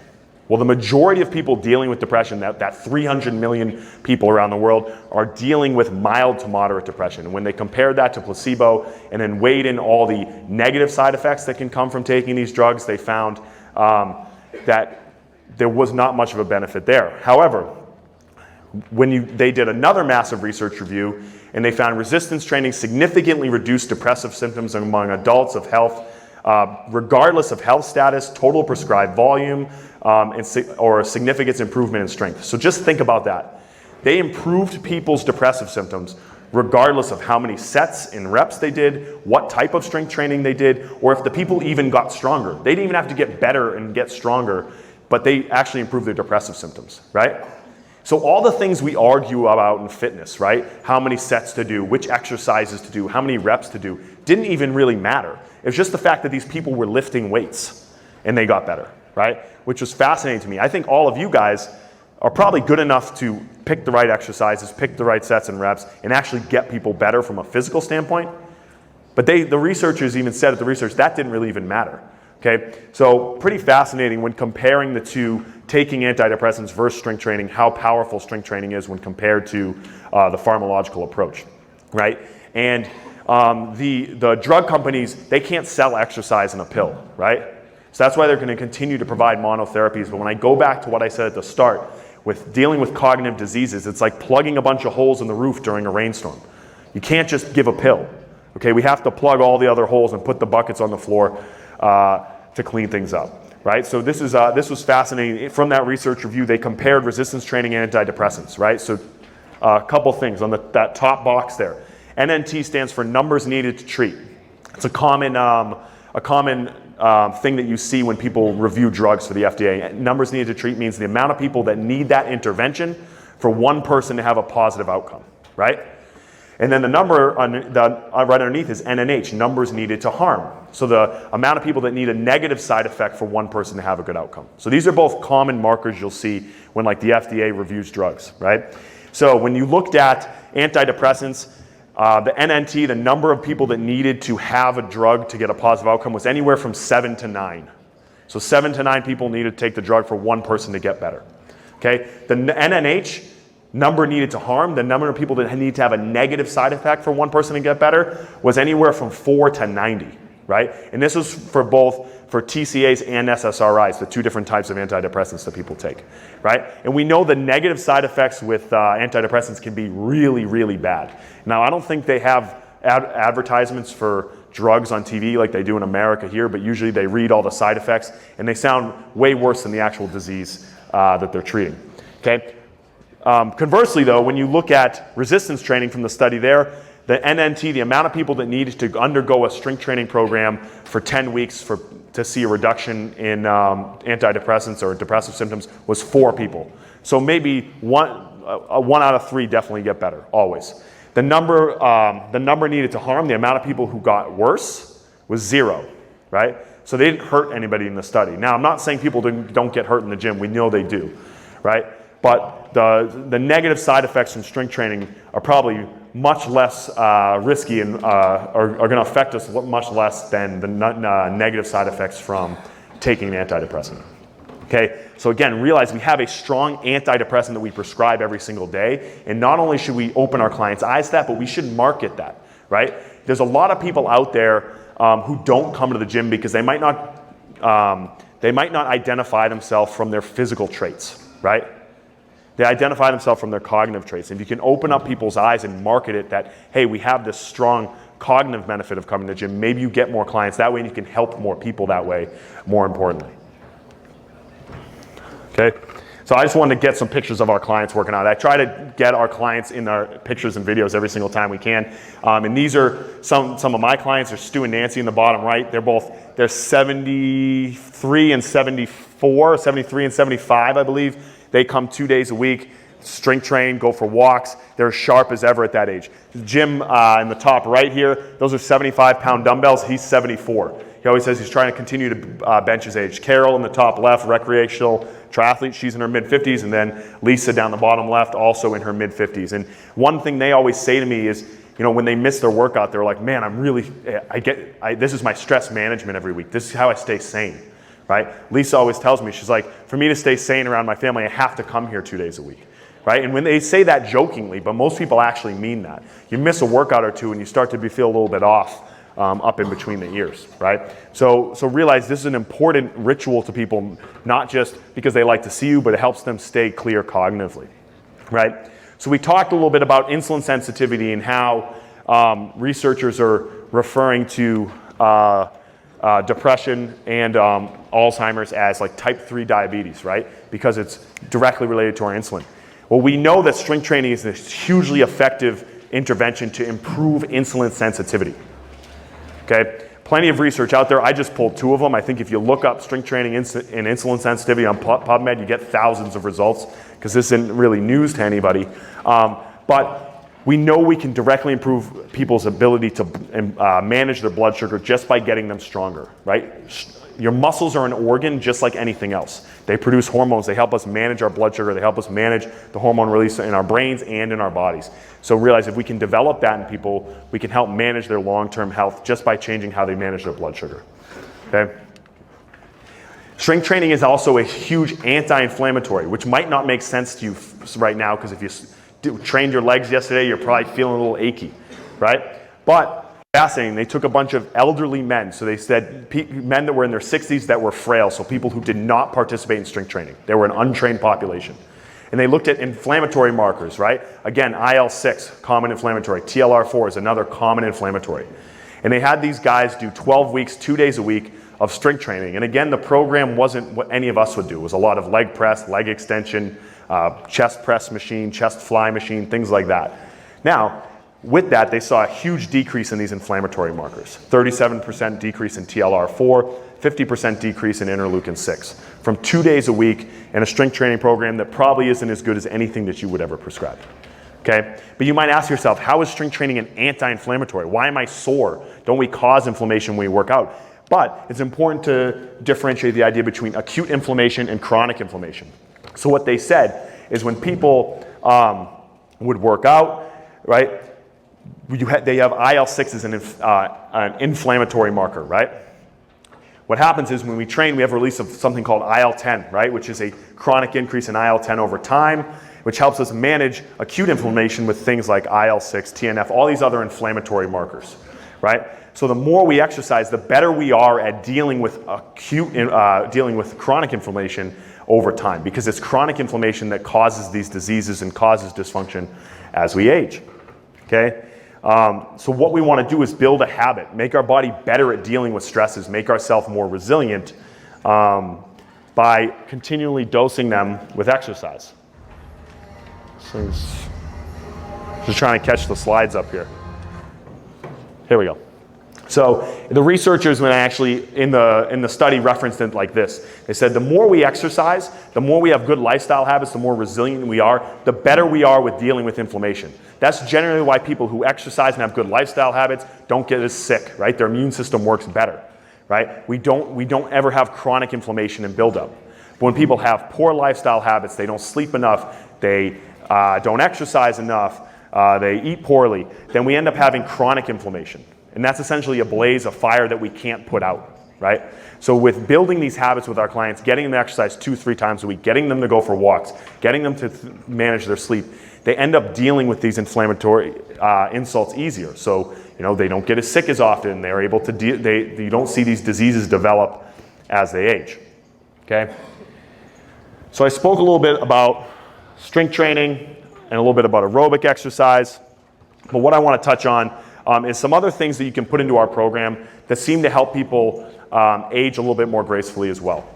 Well, the majority of people dealing with depression, that 300 million people around the world, are dealing with mild to moderate depression. And when they compared that to placebo and then weighed in all the negative side effects that can come from taking these drugs, they found that there was not much of a benefit there. However, they did another massive research review, and they found resistance training significantly reduced depressive symptoms among adults of health, regardless of health status, total prescribed volume, or significant improvement in strength. So just think about that. They improved people's depressive symptoms regardless of how many sets and reps they did, what type of strength training they did, or if the people even got stronger. They didn't even have to get better and get stronger, but they actually improved their depressive symptoms, right? So all the things we argue about in fitness, right? How many sets to do, which exercises to do, how many reps to do, didn't even really matter. It was just the fact that these people were lifting weights and they got better, right? Which was fascinating to me. I think all of you guys are probably good enough to pick the right exercises, pick the right sets and reps, and actually get people better from a physical standpoint. But the researchers even said at the research, that didn't really even matter. Okay, so pretty fascinating when comparing the two, taking antidepressants versus strength training, how powerful strength training is when compared to the pharmacological approach, right? And the drug companies, they can't sell exercise in a pill, right? So that's why they're going to continue to provide monotherapies. But when I go back to what I said at the start, with dealing with cognitive diseases, it's like plugging a bunch of holes in the roof during a rainstorm. You can't just give a pill. Okay, we have to plug all the other holes and put the buckets on the floor to clean things up, right? So this was fascinating. From that research review, they compared resistance training and antidepressants, right? So a couple things on that top box there. NNT stands for numbers needed to treat. It's a common thing that you see when people review drugs for the FDA. Numbers needed to treat means the amount of people that need that intervention for one person to have a positive outcome, right? And then the number right underneath is NNH, numbers needed to harm. So the amount of people that need a negative side effect for one person to have a good outcome. So these are both common markers you'll see when like the FDA reviews drugs, right? So when you looked at antidepressants, the NNT, the number of people that needed to have a drug to get a positive outcome was anywhere from 7 to 9. So 7 to 9 people needed to take the drug for one person to get better. Okay, the NNH, number needed to harm, the number of people that need to have a negative side effect for one person to get better was anywhere from 4 to 90, right? And this was for both for TCAs and SSRIs, the two different types of antidepressants that people take, right? And we know the negative side effects with antidepressants can be really, really bad. Now, I don't think they have advertisements for drugs on TV like they do in America here, but usually they read all the side effects and they sound way worse than the actual disease that they're treating, okay? Conversely, though, when you look at resistance training from the study there, the NNT, the amount of people that needed to undergo a strength training program for 10 weeks to see a reduction in antidepressants or depressive symptoms was 4 people. So maybe one out of 3 definitely get better, always. The number needed to harm, the amount of people who got worse was 0, right? So they didn't hurt anybody in the study. Now, I'm not saying people don't get hurt in the gym. We know they do, right? But the negative side effects from strength training are probably much less risky and are going to affect us much less than the negative side effects from taking an antidepressant. Okay, so again, realize we have a strong antidepressant that we prescribe every single day, and not only should we open our clients' eyes to that, but we should market that, right? There's a lot of people out there who don't come to the gym because they might not identify themselves from their physical traits, right? They identify themselves from their cognitive traits. And if you can open up people's eyes and market it that, hey, we have this strong cognitive benefit of coming to the gym, maybe you get more clients that way and you can help more people that way, more importantly. Okay, so I just wanted to get some pictures of our clients working out. I try to get our clients in our pictures and videos every single time we can. And these are some of my clients are Stu and Nancy in the bottom right. They're 73 and 74, 73 and 75, I believe. They come 2 days a week, strength train, go for walks. They're as sharp as ever at that age. Jim in the top right here, those are 75-pound dumbbells. He's 74. He always says he's trying to continue to bench his age. Carol in the top left, recreational triathlete, she's in her mid-50s, and then Lisa down the bottom left, also in her mid-50s. And one thing they always say to me is, you know, when they miss their workout, they're like, man, this is my stress management every week. This is how I stay sane, right? Lisa always tells me, she's like, for me to stay sane around my family, I have to come here 2 days a week, right? And when they say that jokingly, but most people actually mean that. You miss a workout or two and you start to feel a little bit off up in between the ears, right? So realize this is an important ritual to people, not just because they like to see you, but it helps them stay clear cognitively, right? So we talked a little bit about insulin sensitivity and how researchers are referring to depression and Alzheimer's as like type 3 diabetes, right? Because it's directly related to our insulin. Well, we know that strength training is hugely effective intervention to improve insulin sensitivity. Okay? Plenty of research out there. I just pulled 2 of them. I think if you look up strength training and insulin sensitivity on PubMed, you get thousands of results because this isn't really news to anybody. But we know we can directly improve people's ability to manage their blood sugar just by getting them stronger, right? Your muscles are an organ just like anything else. They produce hormones. They help us manage our blood sugar. They help us manage the hormone release in our brains and in our bodies. So realize if we can develop that in people, we can help manage their long-term health just by changing how they manage their blood sugar. Okay? Strength training is also a huge anti-inflammatory, which might not make sense to you right now because if you trained your legs yesterday, you're probably feeling a little achy, right? But fascinating, they took a bunch of elderly men. So they said men that were in their 60s that were frail, so people who did not participate in strength training. They were an untrained population. And they looked at inflammatory markers, right? Again, IL-6, common inflammatory. TLR4 is another common inflammatory. And they had these guys do 12 weeks, 2 days a week of strength training. And again, the program wasn't what any of us would do. It was a lot of leg press, leg extension, chest press machine, chest fly machine, things like that. Now, with that, they saw a huge decrease in these inflammatory markers. 37% decrease in TLR4, 50% decrease in interleukin-6 from 2 days a week in a strength training program that probably isn't as good as anything that you would ever prescribe. Okay? But you might ask yourself, how is strength training an anti-inflammatory? Why am I sore? Don't we cause inflammation when we work out? But it's important to differentiate the idea between acute inflammation and chronic inflammation. So what they said is when people would work out, right? They have IL-6 as an inflammatory marker, right? What happens is when we train, we have a release of something called IL-10, right? Which is a chronic increase in IL-10 over time, which helps us manage acute inflammation with things like IL-6, TNF, all these other inflammatory markers, right? So the more we exercise, the better we are at dealing with chronic inflammation over time, because it's chronic inflammation that causes these diseases and causes dysfunction as we age, okay? So what we want to do is build a habit, make our body better at dealing with stresses, make ourselves more resilient by continually dosing them with exercise. So just trying to catch the slides up here. Here we go. So the researchers, when actually in the study, referenced it like this. They said the more we exercise, the more we have good lifestyle habits, the more resilient we are, the better we are with dealing with inflammation. That's generally why people who exercise and have good lifestyle habits don't get as sick, right? Their immune system works better, right? We don't ever have chronic inflammation and buildup. But when people have poor lifestyle habits, they don't sleep enough, they don't exercise enough, they eat poorly, then we end up having chronic inflammation. And that's essentially a blaze, a fire that we can't put out, right? So with building these habits with our clients, getting them to exercise 2-3 times a week, getting them to go for walks, getting them to manage their sleep, they end up dealing with these inflammatory insults easier. So, they don't get as sick as often. They're able to you don't see these diseases develop as they age, okay? So I spoke a little bit about strength training and a little bit about aerobic exercise. But what I want to touch on is some other things that you can put into our program that seem to help people age a little bit more gracefully as well,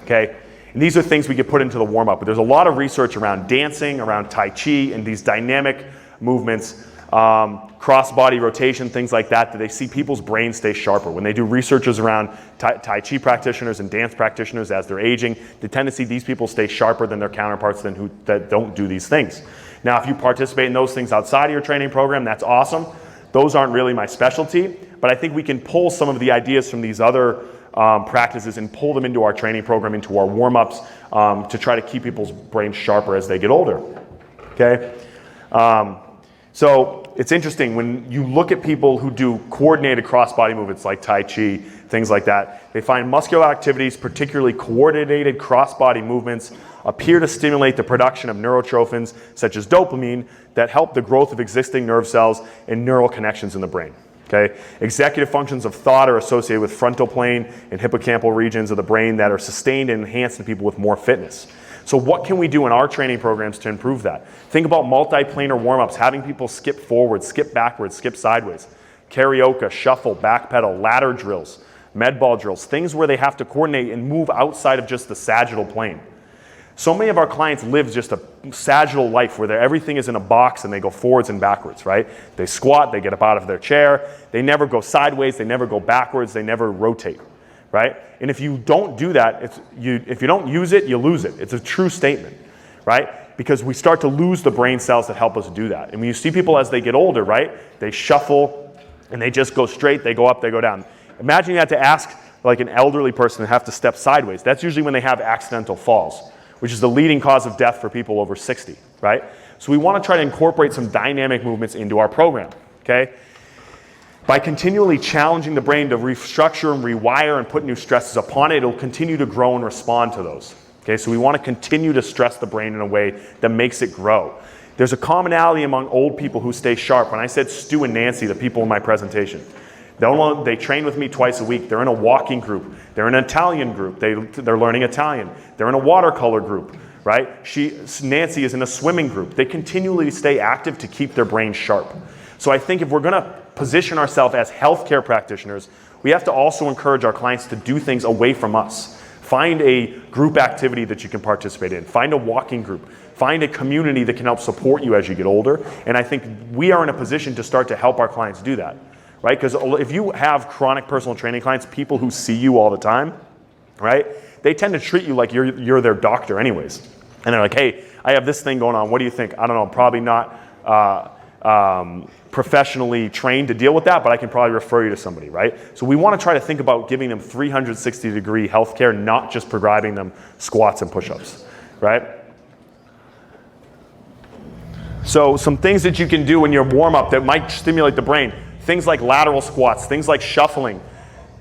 okay? And these are things we could put into the warm-up. But there's a lot of research around dancing, around Tai Chi, and these dynamic movements, cross-body rotation, things like that they see people's brains stay sharper. When they do researches around Tai Chi practitioners and dance practitioners as they're aging, they tend to see these people stay sharper than their counterparts that don't do these things. Now, if you participate in those things outside of your training program, that's awesome. Those aren't really my specialty, but I think we can pull some of the ideas from these other practices and pull them into our training program, into our warm-ups, to try to keep people's brains sharper as they get older, okay? So it's interesting, when you look at people who do coordinated cross-body movements like Tai Chi, things like that, they find muscular activities, particularly coordinated cross-body movements, appear to stimulate the production of neurotrophins, such as dopamine, that help the growth of existing nerve cells and neural connections in the brain. Okay? Executive functions of thought are associated with frontal plane and hippocampal regions of the brain that are sustained and enhanced in people with more fitness. So what can we do in our training programs to improve that? Think about multiplanar warm-ups, having people skip forward, skip backwards, skip sideways, karaoke, shuffle, backpedal, ladder drills, med ball drills, things where they have to coordinate and move outside of just the sagittal plane. So many of our clients live just a sagittal life where everything is in a box and they go forwards and backwards, right? They squat, they get up out of their chair, they never go sideways, they never go backwards, they never rotate, right? And if you don't do that, if you don't use it, you lose it. It's a true statement, right? Because we start to lose the brain cells that help us do that. And when you see people as they get older, right, they shuffle and they just go straight, they go up, they go down. Imagine you had to ask like an elderly person to have to step sideways. That's usually when they have accidental falls, which is the leading cause of death for people over 60, right? So we want to try to incorporate some dynamic movements into our program, okay? By continually challenging the brain to restructure and rewire and put new stresses upon it, it'll continue to grow and respond to those, okay? So we want to continue to stress the brain in a way that makes it grow. There's a commonality among old people who stay sharp. When I said Stu and Nancy, the people in my presentation, they train with me twice a week. They're in a walking group. They're in an Italian group. They're learning Italian. They're in a watercolor group, right? Nancy is in a swimming group. They continually stay active to keep their brain sharp. So I think if we're going to position ourselves as healthcare practitioners, we have to also encourage our clients to do things away from us. Find a group activity that you can participate in. Find a walking group. Find a community that can help support you as you get older. And I think we are in a position to start to help our clients do that. Right? Because if you have chronic personal training clients, people who see you all the time, right? They tend to treat you like you're their doctor anyways. And they're like, hey, I have this thing going on. What do you think? I don't know, probably not professionally trained to deal with that, but I can probably refer you to somebody, right? So we want to try to think about giving them 360-degree healthcare, not just providing them squats and push-ups, right? So some things that you can do in your warm-up that might stimulate the brain. Things like lateral squats, things like shuffling,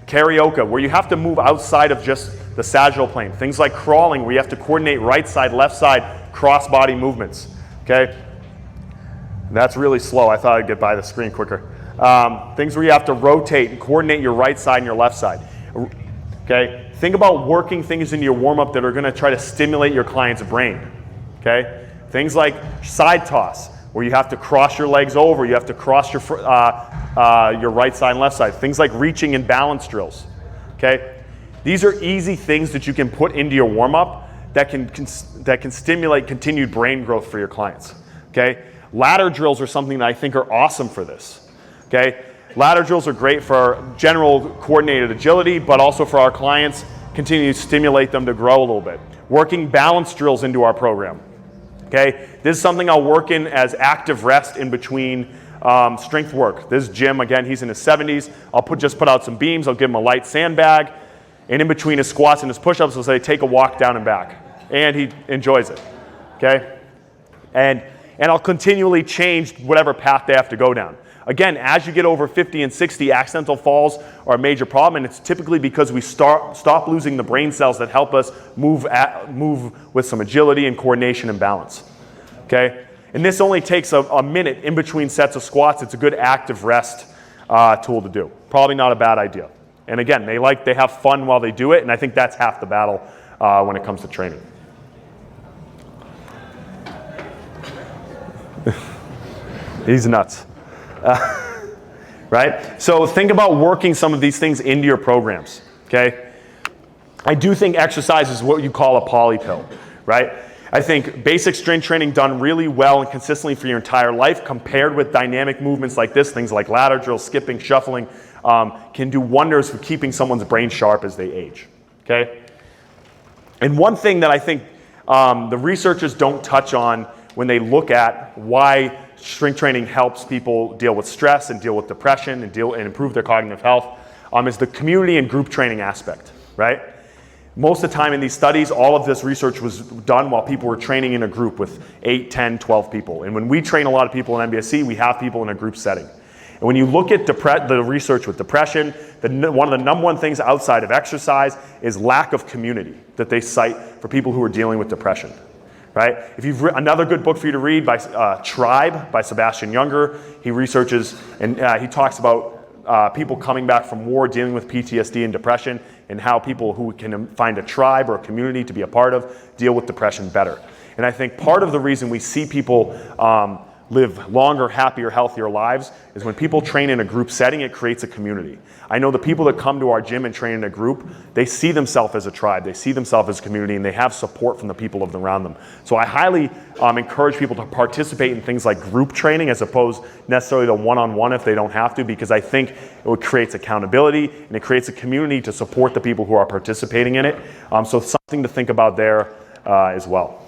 karaoke, where you have to move outside of just the sagittal plane. Things like crawling, where you have to coordinate right side, left side, cross-body movements, okay? That's really slow. I thought I'd get by the screen quicker. Things where you have to rotate and coordinate your right side and your left side, okay? Think about working things into your warm-up that are gonna try to stimulate your client's brain, okay? Things like side toss, where you have to cross your legs over, you have to cross your right side and left side. Things like reaching and balance drills, okay? These are easy things that you can put into your warm-up that can stimulate continued brain growth for your clients, okay? Ladder drills are something that I think are awesome for this, okay? Ladder drills are great for general coordinated agility, but also for our clients, continue to stimulate them to grow a little bit. Working balance drills into our program. Okay, this is something I'll work in as active rest in between strength work. This is Jim, again, he's in his 70s. I'll just put out some beams, I'll give him a light sandbag, and in between his squats and his push-ups, I'll say, take a walk down and back. And he enjoys it, okay? And I'll continually change whatever path they have to go down. Again, as you get over 50 and 60, accidental falls are a major problem, and it's typically because we stop losing the brain cells that help us move with some agility and coordination and balance, okay? And this only takes a minute in between sets of squats. It's a good active rest tool to do. Probably not a bad idea. And again, they have fun while they do it, and I think that's half the battle when it comes to training. He's nuts. Right? So think about working some of these things into your programs, okay? I do think exercise is what you call a poly pill, right? I think basic strength training done really well and consistently for your entire life compared with dynamic movements like this, things like ladder drills, skipping, shuffling, can do wonders for keeping someone's brain sharp as they age, okay? And one thing that I think the researchers don't touch on when they look at why strength training helps people deal with stress and deal with depression and improve their cognitive health is the community and group training aspect, right? Most of the time in these studies, all of this research was done while people were training in a group with 8, 10, 12 people. And when we train a lot of people in MBSC, we have people in a group setting. And when you look at the research with depression, one of the number one things outside of exercise is lack of community that they cite for people who are dealing with depression. Right? If you've another good book for you to read by Tribe by Sebastian Junger. He researches and he talks about people coming back from war dealing with PTSD and depression and how people who can find a tribe or a community to be a part of deal with depression better. And I think part of the reason we see people live longer, happier, healthier lives is when people train in a group setting, it creates a community. I know the people that come to our gym and train in a group, they see themselves as a tribe, they see themselves as a community, and they have support from the people around them. So I highly encourage people to participate in things like group training as opposed necessarily to one-on-one if they don't have to, because I think it creates accountability and it creates a community to support the people who are participating in it. So something to think about there as well.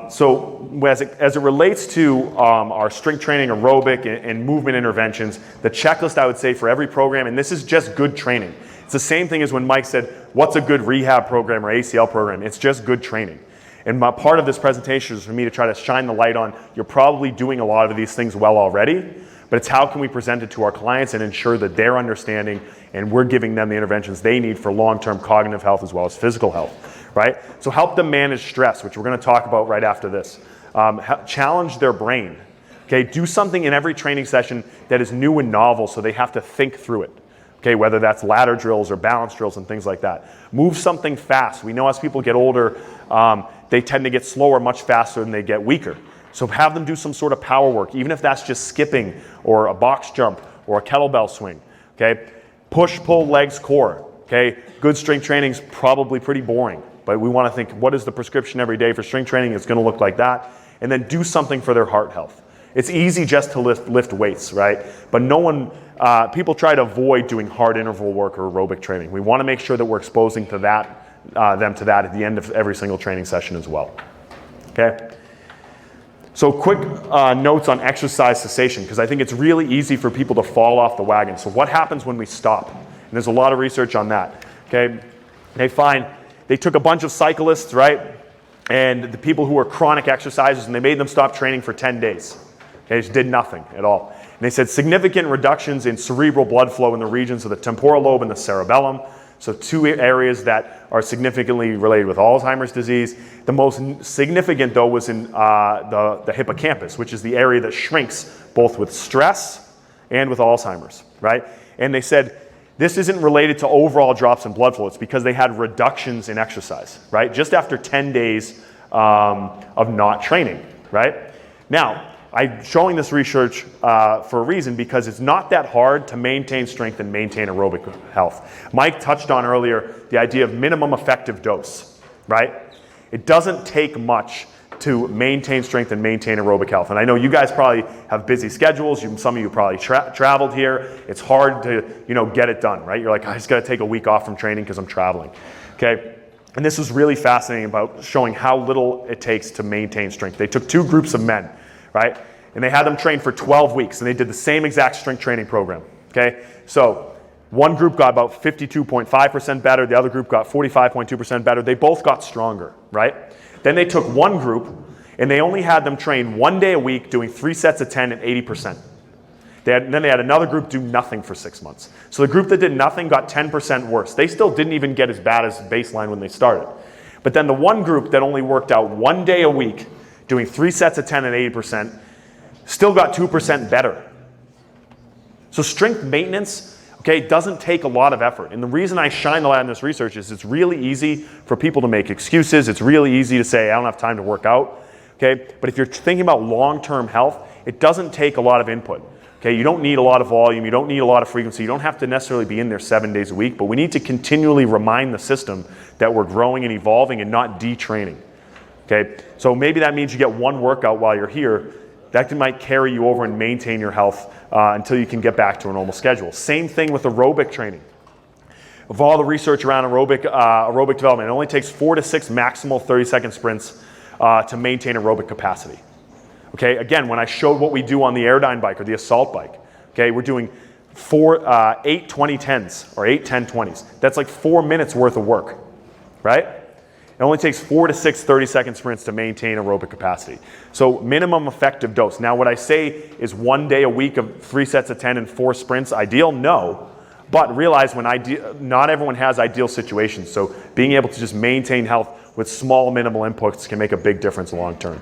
So as it relates to our strength training, aerobic, and movement interventions, the checklist I would say for every program, and this is just good training. It's the same thing as when Mike said, what's a good rehab program or ACL program? It's just good training. And part of this presentation is for me to try to shine the light on, you're probably doing a lot of these things well already, but it's how can we present it to our clients and ensure that they're understanding and we're giving them the interventions they need for long-term cognitive health as well as physical health. Right? So help them manage stress, which we're going to talk about right after this. Challenge their brain. Okay, do something in every training session that is new and novel so they have to think through it. Okay, whether that's ladder drills or balance drills and things like that. Move something fast. We know as people get older, they tend to get slower much faster than they get weaker. So have them do some sort of power work, even if that's just skipping or a box jump or a kettlebell swing. Okay, push, pull, legs, core. Okay, good strength training is probably pretty boring. But we want to think, what is the prescription every day for strength training? It's going to look like that. And then do something for their heart health. It's easy just to lift weights, right? But people try to avoid doing hard interval work or aerobic training. We want to make sure that we're exposing to them to that at the end of every single training session as well. Okay? So quick notes on exercise cessation, because I think it's really easy for people to fall off the wagon. So what happens when we stop? And there's a lot of research on that. Okay? They took a bunch of cyclists, right, and the people who were chronic exercisers, and they made them stop training for 10 days. They just did nothing at all. And they said significant reductions in cerebral blood flow in the regions of the temporal lobe and the cerebellum. So two areas that are significantly related with Alzheimer's disease. The most significant, though, was in the hippocampus, which is the area that shrinks both with stress and with Alzheimer's, right? And they said, this isn't related to overall drops in blood flow. It's because they had reductions in exercise, right? Just after 10 days of not training, right? Now, I'm showing this research for a reason, because it's not that hard to maintain strength and maintain aerobic health. Mike touched on earlier the idea of minimum effective dose, right? It doesn't take much to maintain strength and maintain aerobic health. And I know you guys probably have busy schedules. Some of you probably traveled here. It's hard to, get it done, right? You're like, I just got to take a week off from training because I'm traveling. Okay? And this was really fascinating about showing how little it takes to maintain strength. They took two groups of men, right? And they had them train for 12 weeks, and they did the same exact strength training program. Okay? So one group got about 52.5% better. The other group got 45.2% better. They both got stronger, right? Then they took one group, and they only had them train 1 day a week doing 3 sets of 10 at 80%. Then they had another group do nothing for 6 months. So the group that did nothing got 10% worse. They still didn't even get as bad as baseline when they started. But then the one group that only worked out 1 day a week doing 3 sets of 10 at 80% still got 2% better. So strength maintenance, okay, doesn't take a lot of effort. And the reason I shine the light on this research is it's really easy for people to make excuses. It's really easy to say, I don't have time to work out. Okay? But if you're thinking about long-term health, it doesn't take a lot of input. Okay? You don't need a lot of volume. You don't need a lot of frequency. You don't have to necessarily be in there 7 days a week. But we need to continually remind the system that we're growing and evolving and not detraining. Okay? So maybe that means you get one workout while you're here. That might carry you over and maintain your health until you can get back to a normal schedule. Same thing with aerobic training. Of all the research around aerobic development, it only takes 4 to 6 maximal 30-second sprints to maintain aerobic capacity. Okay, again, when I showed what we do on the Airdyne bike or the assault bike, okay, we're doing 8 20-10s or 8 10-20s. That's like 4 minutes worth of work, right? It only takes 4 to 6 30-second sprints to maintain aerobic capacity. So minimum effective dose. Now what I say is 1 day a week of 3 sets of 10 and 4 sprints ideal? No. But realize not everyone has ideal situations. So being able to just maintain health with small minimal inputs can make a big difference long term.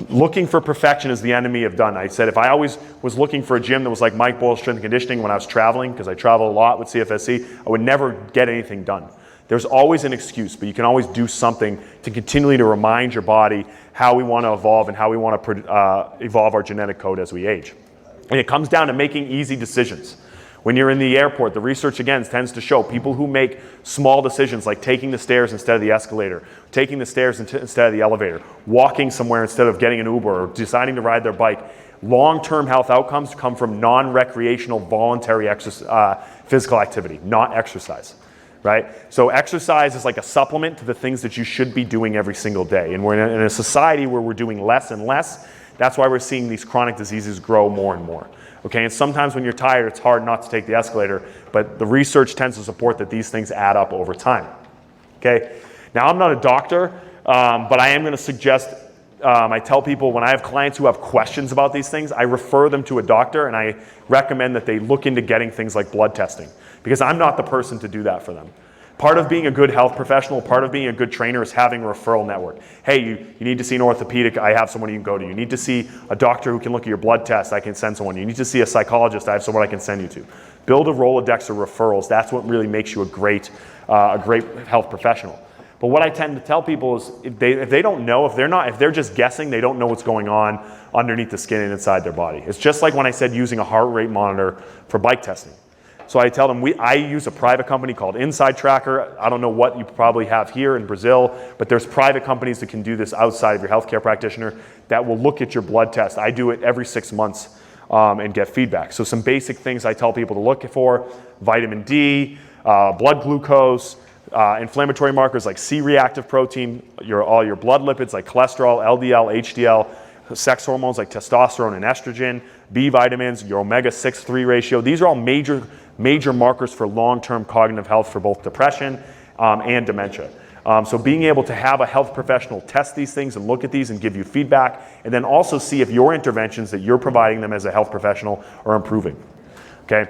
Looking for perfection is the enemy of done. I said if I always was looking for a gym that was like Boyle Strength Conditioning when I was traveling, because I travel a lot with CFSC, I would never get anything done. There's always an excuse, but you can always do something to continually to remind your body how we want to evolve and how we want to evolve our genetic code as we age. And it comes down to making easy decisions. When you're in the airport, the research again tends to show people who make small decisions like taking the stairs instead of the escalator, taking the stairs instead of the elevator, walking somewhere instead of getting an Uber, or deciding to ride their bike. Long-term health outcomes come from non-recreational voluntary physical activity, not exercise, right? So exercise is like a supplement to the things that you should be doing every single day. And we're in a society where we're doing less and less. That's why we're seeing these chronic diseases grow more and more. Okay, and sometimes when you're tired, it's hard not to take the escalator, but the research tends to support that these things add up over time. Okay, now I'm not a doctor, but I am going to suggest, I tell people when I have clients who have questions about these things, I refer them to a doctor and I recommend that they look into getting things like blood testing, because I'm not the person to do that for them. Part of being a good health professional, part of being a good trainer is having a referral network. Hey, you need to see an orthopedic, I have someone you can go to. You need to see a doctor who can look at your blood test, I can send someone. You need to see a psychologist, I have someone I can send you to. Build a Rolodex of referrals. That's what really makes you a great health professional. But what I tend to tell people is if they don't know, if they're just guessing, they don't know what's going on underneath the skin and inside their body. It's just like when I said using a heart rate monitor for bike testing. So I tell them, I use a private company called Inside Tracker. I don't know what you probably have here in Brazil, but there's private companies that can do this outside of your healthcare practitioner that will look at your blood test. I do it every 6 months and get feedback. So some basic things I tell people to look for: vitamin D, blood glucose, inflammatory markers like C-reactive protein, all your blood lipids like cholesterol, LDL, HDL, sex hormones like testosterone and estrogen, B vitamins, your omega-6-3 ratio. These are all major markers for long-term cognitive health for both depression and dementia. So being able to have a health professional test these things and look at these and give you feedback, and then also see if your interventions that you're providing them as a health professional are improving. Okay,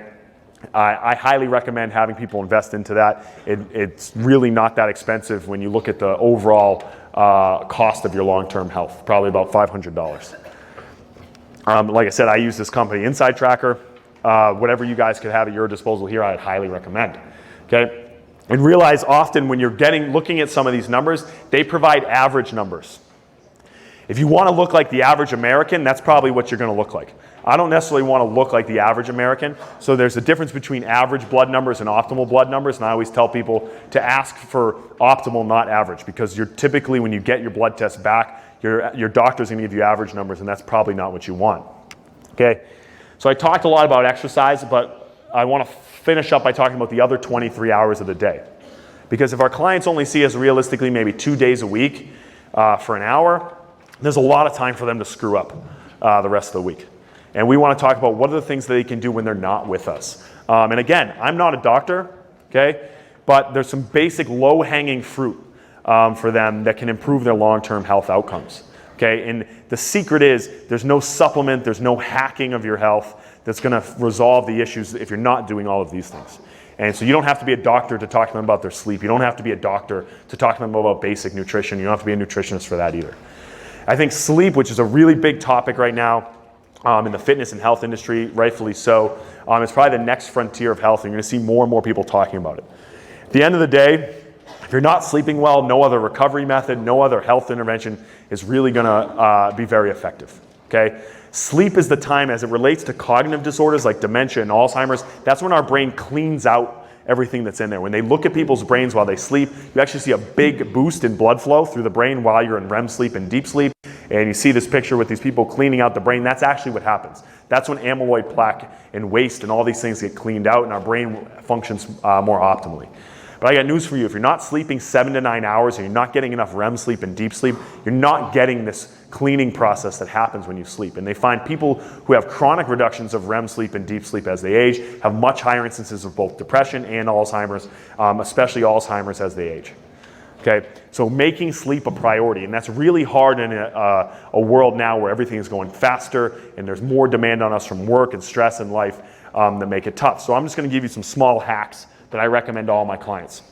I highly recommend having people invest into that. It's really not that expensive when you look at the overall cost of your long-term health, probably about $500. Like I said, I use this company, Inside Tracker. Whatever you guys could have at your disposal here, I'd highly recommend. Okay, and realize often when you're looking at some of these numbers, they provide average numbers. If you want to look like the average American, that's probably what you're going to look like. I don't necessarily want to look like the average American, so there's a difference between average blood numbers and optimal blood numbers, and I always tell people to ask for optimal, not average, because you're typically, when you get your blood test back, your doctor's going to give you average numbers, and that's probably not what you want. Okay, so I talked a lot about exercise, but I want to finish up by talking about the other 23 hours of the day. Because if our clients only see us realistically maybe 2 days a week for an hour, there's a lot of time for them to screw up the rest of the week. And we want to talk about what are the things that they can do when they're not with us. And again, I'm not a doctor, okay? But there's some basic low-hanging fruit for them that can improve their long-term health outcomes, okay? And the secret is there's no supplement, there's no hacking of your health that's going to resolve the issues if you're not doing all of these things. And so you don't have to be a doctor to talk to them about their sleep. You don't have to be a doctor to talk to them about basic nutrition. You don't have to be a nutritionist for that either. I think sleep, which is a really big topic right now, in the fitness and health industry, rightfully so. It's probably the next frontier of health, and you're going to see more and more people talking about it. At the end of the day, if you're not sleeping well, no other recovery method, no other health intervention is really going to be very effective. Okay? Sleep is the time, as it relates to cognitive disorders like dementia and Alzheimer's, that's when our brain cleans out everything that's in there. When they look at people's brains while they sleep, you actually see a big boost in blood flow through the brain while you're in REM sleep and deep sleep. And you see this picture with these people cleaning out the brain. That's actually what happens. That's when amyloid plaque and waste and all these things get cleaned out and our brain functions more optimally. But I got news for you. If you're not sleeping 7 to 9 hours and you're not getting enough REM sleep and deep sleep, you're not getting this cleaning process that happens when you sleep. And they find people who have chronic reductions of REM sleep and deep sleep as they age have much higher instances of both depression and Alzheimer's, especially Alzheimer's as they age. Okay, so making sleep a priority, and that's really hard in a world now where everything is going faster and there's more demand on us from work and stress in life that make it tough. So I'm just going to give you some small hacks that I recommend to all my clients.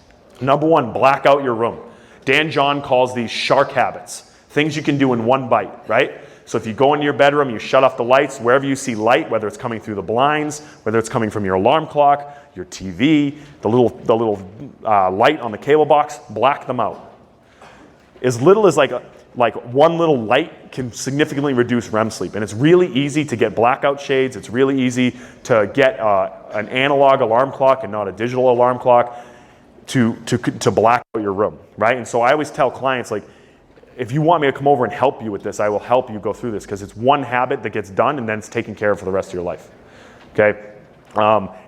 Number one, black out your room. Dan John calls these shark habits, things you can do in one bite, right? So if you go into your bedroom, you shut off the lights, wherever you see light, whether it's coming through the blinds, whether it's coming from your alarm clock, your TV, the little light on the cable box, black them out. As little as like one little light can significantly reduce REM sleep. And it's really easy to get blackout shades. It's really easy to get an analog alarm clock and not a digital alarm clock to black out your room, right? And so I always tell clients, like, if you want me to come over and help you with this, I will help you go through this, because it's one habit that gets done and then it's taken care of for the rest of your life, okay?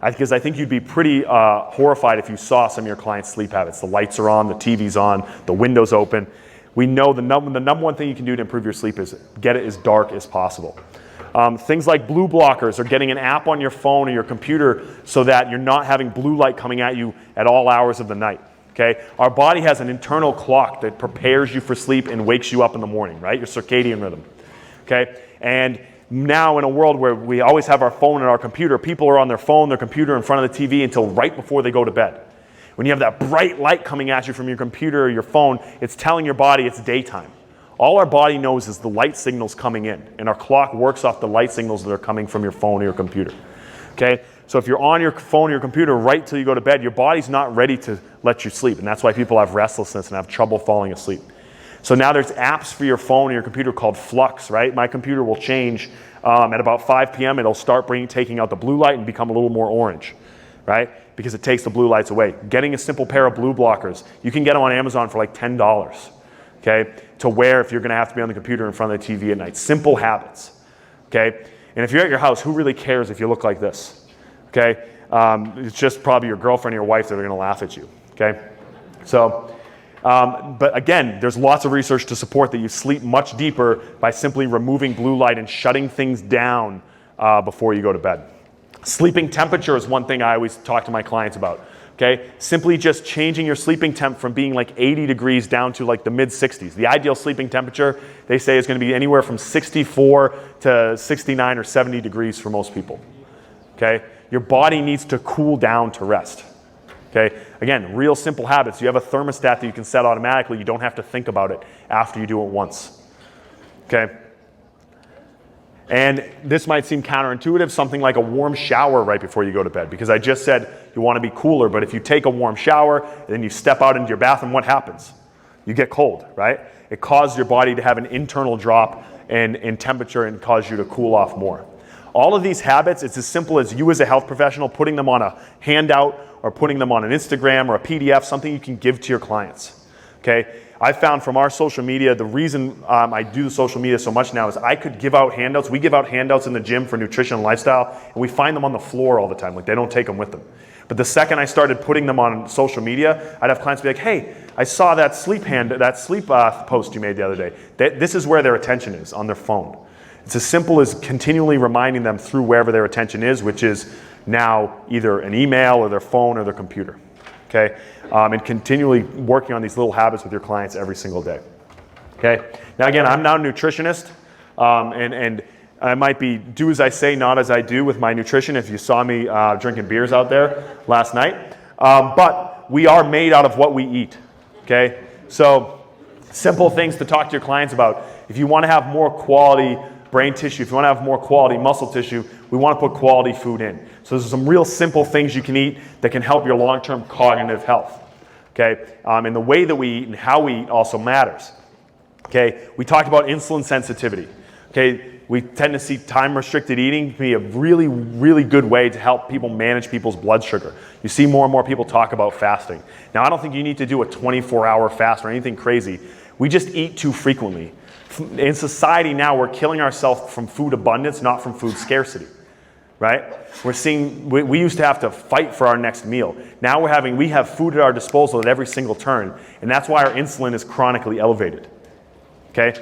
Because I think you'd be pretty horrified if you saw some of your clients' sleep habits. The lights are on, the TV's on, the window's open. We know the number one thing you can do to improve your sleep is get it as dark as possible. Things like blue blockers, or getting an app on your phone or your computer so that you're not having blue light coming at you at all hours of the night. Okay? Our body has an internal clock that prepares you for sleep and wakes you up in the morning, right? Your circadian rhythm. Okay? And now in a world where we always have our phone and our computer, people are on their phone, their computer in front of the TV until right before they go to bed. When you have that bright light coming at you from your computer or your phone, it's telling your body it's daytime. All our body knows is the light signals coming in, and our clock works off the light signals that are coming from your phone or your computer. Okay? So if you're on your phone or your computer right till you go to bed, your body's not ready to let you sleep, and that's why people have restlessness and have trouble falling asleep. So now there's apps for your phone and your computer called Flux, right? My computer will change at about 5 p.m. It'll start taking out the blue light and become a little more orange, right? Because it takes the blue lights away. Getting a simple pair of blue blockers, you can get them on Amazon for like $10, okay? To wear if you're gonna have to be on the computer in front of the TV at night. Simple habits, okay? And if you're at your house, who really cares if you look like this? Okay, it's just probably your girlfriend or your wife that are going to laugh at you. Okay, so, but again, there's lots of research to support that you sleep much deeper by simply removing blue light and shutting things down before you go to bed. Sleeping temperature is one thing I always talk to my clients about. Okay, simply just changing your sleeping temp from being like 80 degrees down to like the mid 60s. The ideal sleeping temperature, they say, is going to be anywhere from 64 to 69 or 70 degrees for most people. Okay. Your body needs to cool down to rest. Okay? Again, real simple habits. You have a thermostat that you can set automatically. You don't have to think about it after you do it once. Okay? And this might seem counterintuitive, something like a warm shower right before you go to bed, because I just said you want to be cooler, but if you take a warm shower and then you step out into your bathroom, what happens? You get cold, right? It causes your body to have an internal drop in temperature and cause you to cool off more. All of these habits, it's as simple as you as a health professional putting them on a handout or putting them on an Instagram or a PDF, something you can give to your clients. Okay? I found from our social media, the reason I do the social media so much now is I could give out handouts. We give out handouts in the gym for nutrition and lifestyle, and we find them on the floor all the time. Like, they don't take them with them. But the second I started putting them on social media, I'd have clients be like, hey, I saw that sleep post you made the other day. This is where their attention is, on their phone. It's as simple as continually reminding them through wherever their attention is, which is now either an email or their phone or their computer. Okay? And continually working on these little habits with your clients every single day. Okay? Now again, I'm not a nutritionist, and I might be do as I say, not as I do with my nutrition if you saw me drinking beers out there last night. But we are made out of what we eat. Okay? So simple things to talk to your clients about. If you want to have more quality brain tissue, if you want to have more quality muscle tissue, we want to put quality food in. So there's some real simple things you can eat that can help your long-term cognitive health. Okay? And the way that we eat and how we eat also matters. Okay? We talked about insulin sensitivity. Okay? We tend to see time-restricted eating be a really, really good way to help people manage people's blood sugar. You see more and more people talk about fasting. Now, I don't think you need to do a 24-hour fast or anything crazy. We just eat too frequently. In society now, we're killing ourselves from food abundance, not from food scarcity, right? We're seeing, we used to have to fight for our next meal. Now we have food at our disposal at every single turn, and that's why our insulin is chronically elevated, okay?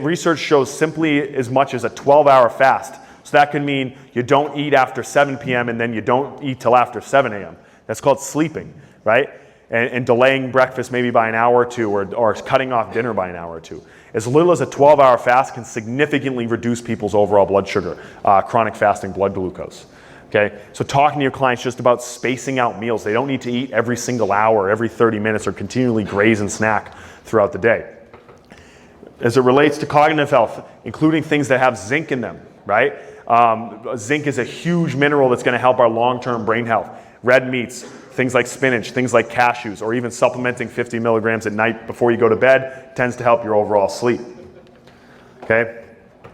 Research shows simply as much as a 12-hour fast. So that could mean you don't eat after 7 p.m. and then you don't eat till after 7 a.m. That's called sleeping, right? And delaying breakfast maybe by an hour or two, or cutting off dinner by an hour or two. As little as a 12-hour fast can significantly reduce people's overall blood sugar, chronic fasting blood glucose. Okay, so talking to your clients just about spacing out meals. They don't need to eat every single hour, every 30 minutes, or continually graze and snack throughout the day. as it relates to cognitive health, including things that have zinc in them, right? Zinc is a huge mineral that's going to help our long-term brain health. Red meats, things like spinach, things like cashews, or even supplementing 50 milligrams at night before you go to bed tends to help your overall sleep. Okay?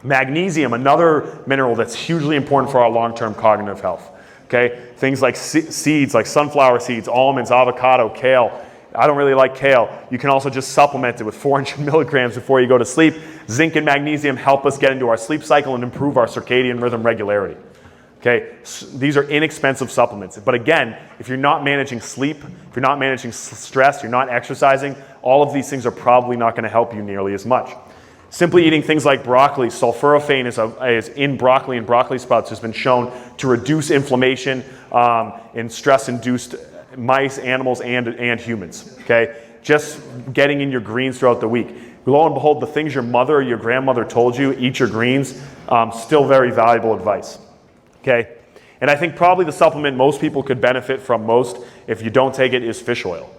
Magnesium, another mineral that's hugely important for our long-term cognitive health. Okay? Things like seeds, like sunflower seeds, almonds, avocado, kale. I don't really like kale. You can also just supplement it with 400 milligrams before you go to sleep. Zinc and magnesium help us get into our sleep cycle and improve our circadian rhythm regularity. Okay, these are inexpensive supplements. But again, if you're not managing sleep, if you're not managing stress, you're not exercising, all of these things are probably not going to help you nearly as much. Simply eating things like broccoli, sulforaphane is in broccoli and broccoli sprouts has been shown to reduce inflammation in stress-induced mice, animals, and humans. Okay, just getting in your greens throughout the week. Lo and behold, the things your mother or your grandmother told you, eat your greens, still very valuable advice. Okay, and I think probably the supplement most people could benefit from most if you don't take it is fish oil.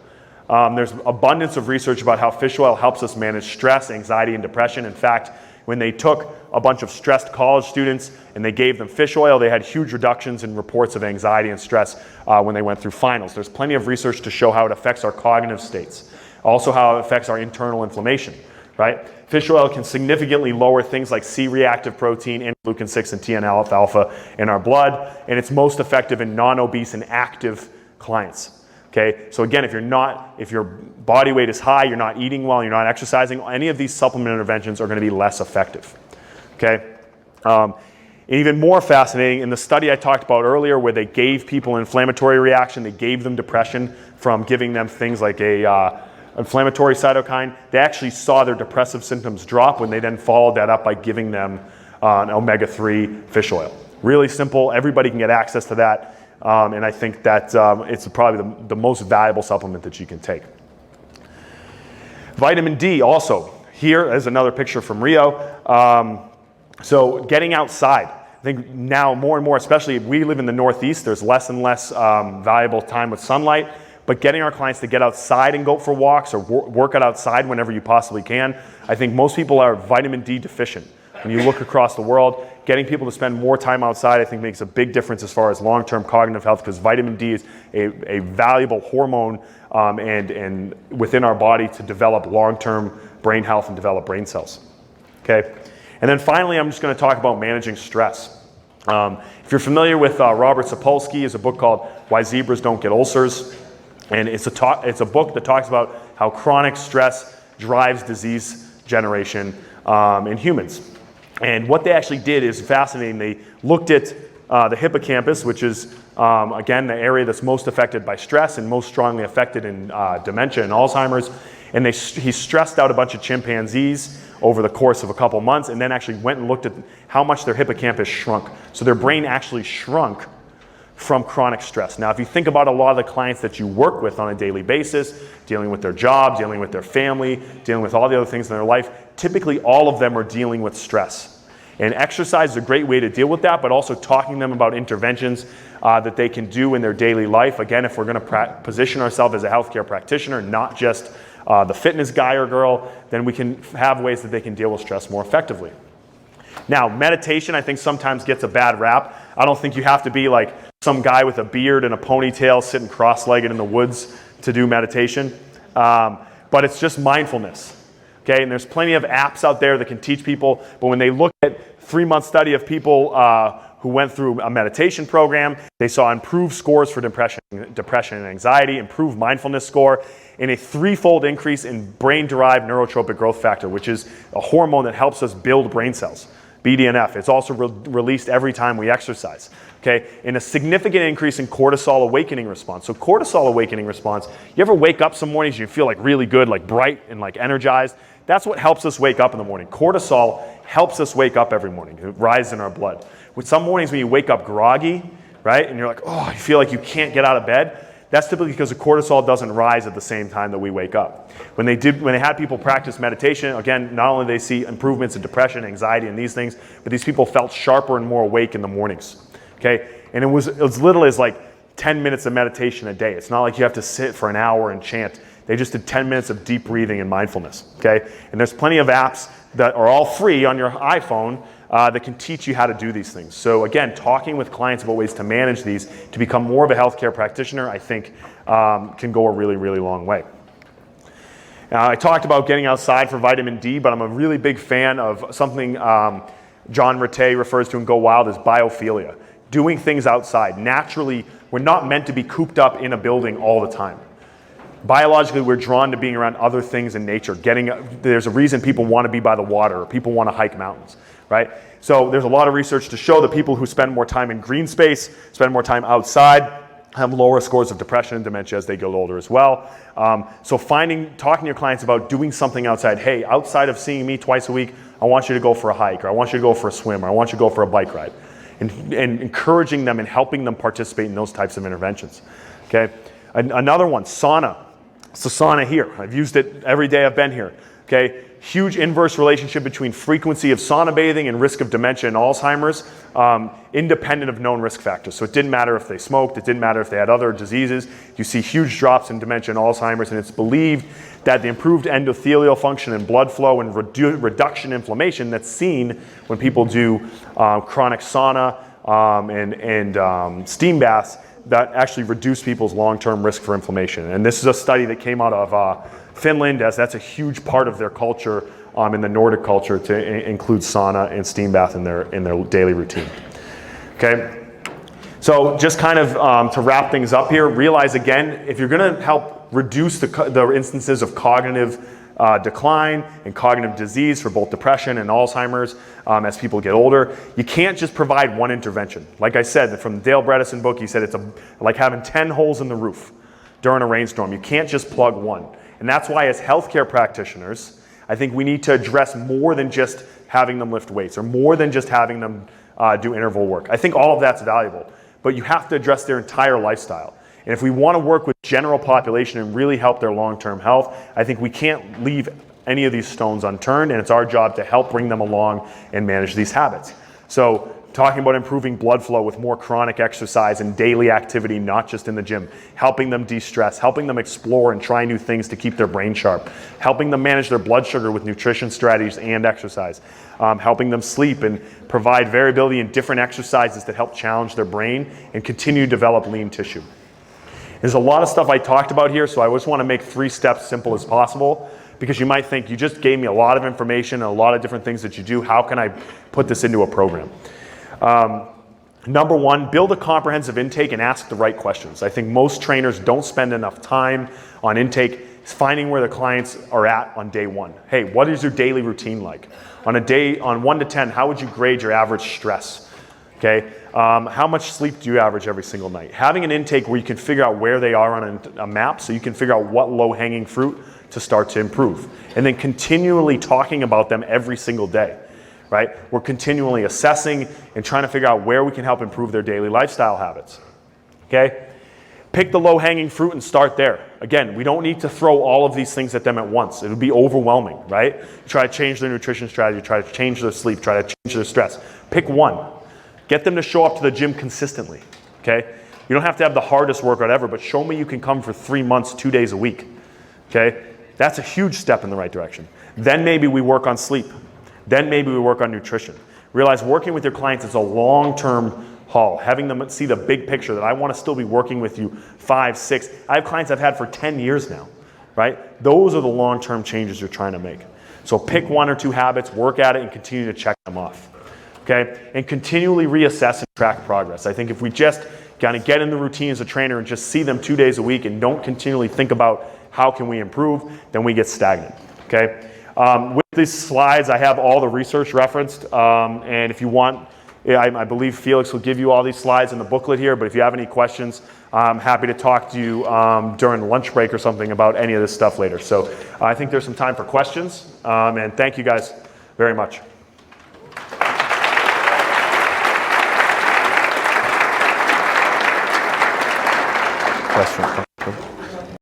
There's abundance of research about how fish oil helps us manage stress, anxiety, and depression. In fact, when they took a bunch of stressed college students and they gave them fish oil, they had huge reductions in reports of anxiety and stress when they went through finals. There's plenty of research to show how it affects our cognitive states, also how it affects our internal inflammation. Right? Fish oil can significantly lower things like C-reactive protein, interleukin-6, and TNF-alpha in our blood, and it's most effective in non-obese and active clients. Okay, so again, if your body weight is high, you're not eating well, you're not exercising, any of these supplement interventions are going to be less effective. Okay, even more fascinating, in the study I talked about earlier, where they gave people an inflammatory reaction, they gave them depression from giving them things like a inflammatory cytokine, they actually saw their depressive symptoms drop when they then followed that up by giving them an omega-3 fish oil. Really simple, everybody can get access to that, and I think that it's probably the most valuable supplement that you can take. Vitamin D also. Here is another picture from Rio. So getting outside. I think now more and more, especially if we live in the Northeast, there's less and less valuable time with sunlight. But getting our clients to get outside and go for walks or work out outside whenever you possibly can. I think most people are vitamin D deficient. When you look across the world, getting people to spend more time outside I think makes a big difference as far as long-term cognitive health, because vitamin D is a valuable hormone and within our body to develop long-term brain health and develop brain cells. Okay, and then finally I'm just going to talk about managing stress. If you're familiar with Robert Sapolsky, there's a book called Why Zebras Don't Get Ulcers. And it's a book that talks about how chronic stress drives disease generation in humans. And what they actually did is fascinating. They looked at the hippocampus, which is, again, the area that's most affected by stress and most strongly affected in dementia and Alzheimer's. And he stressed out a bunch of chimpanzees over the course of a couple months and then actually went and looked at how much their hippocampus shrunk. So their brain actually shrunk from chronic stress. Now, if you think about a lot of the clients that you work with on a daily basis, dealing with their job, dealing with their family, dealing with all the other things in their life, typically all of them are dealing with stress. And exercise is a great way to deal with that, but also talking to them about interventions that they can do in their daily life. Again, if we're going to position ourselves as a healthcare practitioner, not just the fitness guy or girl, then we can have ways that they can deal with stress more effectively. Now, meditation, I think sometimes gets a bad rap. I don't think you have to be like some guy with a beard and a ponytail sitting cross-legged in the woods to do meditation. But it's just mindfulness. Okay, and there's plenty of apps out there that can teach people, but when they look at 3-month study of people who went through a meditation program, they saw improved scores for depression and anxiety, improved mindfulness score, and a 3-fold increase in brain-derived neurotropic growth factor, which is a hormone that helps us build brain cells. BDNF. It's also released every time we exercise. Okay, and a significant increase in cortisol awakening response. So cortisol awakening response, you ever wake up some mornings and you feel like really good, like bright and like energized? That's what helps us wake up in the morning. Cortisol helps us wake up every morning. It rises in our blood. With some mornings when you wake up groggy, right, and you're like, oh, you feel like you can't get out of bed, that's typically because the cortisol doesn't rise at the same time that we wake up. When they had people practice meditation, again, not only did they see improvements in depression, anxiety, and these things, but these people felt sharper and more awake in the mornings. Okay, and it was as little as like 10 minutes of meditation a day. It's not like you have to sit for an hour and chant. They just did 10 minutes of deep breathing and mindfulness, okay? And there's plenty of apps that are all free on your iPhone that can teach you how to do these things. So again, talking with clients about ways to manage these, to become more of a healthcare practitioner, I think can go a really, really long way. I talked about getting outside for vitamin D, but I'm a really big fan of something John Rattay refers to in Go Wild as biophilia. Doing things outside. Naturally, we're not meant to be cooped up in a building all the time. Biologically, we're drawn to being around other things in nature. There's a reason people want to be by the water, or people want to hike mountains, right? So there's a lot of research to show that people who spend more time in green space, spend more time outside, have lower scores of depression and dementia as they get older as well. So talking to your clients about doing something outside. Hey, outside of seeing me twice a week, I want you to go for a hike, or I want you to go for a swim, or I want you to go for a bike ride. And encouraging them and helping them participate in those types of interventions. Okay. Another one, sauna. It's a sauna here. I've used it every day I've been here. Okay. Huge inverse relationship between frequency of sauna bathing and risk of dementia and Alzheimer's, independent of known risk factors. So it didn't matter if they smoked, it didn't matter if they had other diseases. You see huge drops in dementia and Alzheimer's, and it's believed that the improved endothelial function and blood flow and reduction in inflammation that's seen when people do chronic sauna and steam baths, that actually reduce people's long-term risk for inflammation. And this is a study that came out of Finland, as that's a huge part of their culture in the Nordic culture to include sauna and steam bath in their daily routine. Okay, so just kind of to wrap things up here, realize again, if you're going to help reduce the instances of cognitive decline and cognitive disease for both depression and Alzheimer's as people get older, you can't just provide one intervention. Like I said, from the Dale Bredesen book, he said it's like having 10 holes in the roof during a rainstorm. You can't just plug one. And that's why as healthcare practitioners, I think we need to address more than just having them lift weights or more than just having them do interval work. I think all of that's valuable, but you have to address their entire lifestyle. And if we want to work with general population and really help their long-term health, I think we can't leave any of these stones unturned, and it's our job to help bring them along and manage these habits. So talking about improving blood flow with more chronic exercise and daily activity, not just in the gym, helping them de-stress, helping them explore and try new things to keep their brain sharp, helping them manage their blood sugar with nutrition strategies and exercise, helping them sleep and provide variability in different exercises that help challenge their brain and continue to develop lean tissue. There's a lot of stuff I talked about here, so I just want to make 3 steps simple as possible, because you might think, you just gave me a lot of information and a lot of different things that you do. How can I put this into a program? Number 1, build a comprehensive intake and ask the right questions. I think most trainers don't spend enough time on intake, finding where the clients are at on day 1. Hey, what is your daily routine like? On 1 to 10, how would you grade your average stress? Okay, how much sleep do you average every single night? Having an intake where you can figure out where they are on a map, so you can figure out what low-hanging fruit to start to improve. And then continually talking about them every single day, right? We're continually assessing and trying to figure out where we can help improve their daily lifestyle habits, okay? Pick the low-hanging fruit and start there. Again, we don't need to throw all of these things at them at once. It would be overwhelming, right? Try to change their nutrition strategy, try to change their sleep, try to change their stress. Pick one. Get them to show up to the gym consistently, okay? You don't have to have the hardest workout ever, but show me you can come for 3 months, 2 days a week, okay? That's a huge step in the right direction. Then maybe we work on sleep. Then maybe we work on nutrition. Realize working with your clients is a long-term haul, having them see the big picture that I want to still be working with you 5, 6. I have clients I've had for 10 years now, right? Those are the long-term changes you're trying to make. So pick 1 or 2 habits, work at it, and continue to check them off. Okay, and continually reassess and track progress. I think if we just kind of get in the routine as a trainer and just see them 2 days a week and don't continually think about how can we improve, then we get stagnant, okay? With these slides, I have all the research referenced, and if you want, I believe Felix will give you all these slides in the booklet here, but if you have any questions, I'm happy to talk to you during lunch break or something about any of this stuff later. So I think there's some time for questions, and thank you guys very much. Question.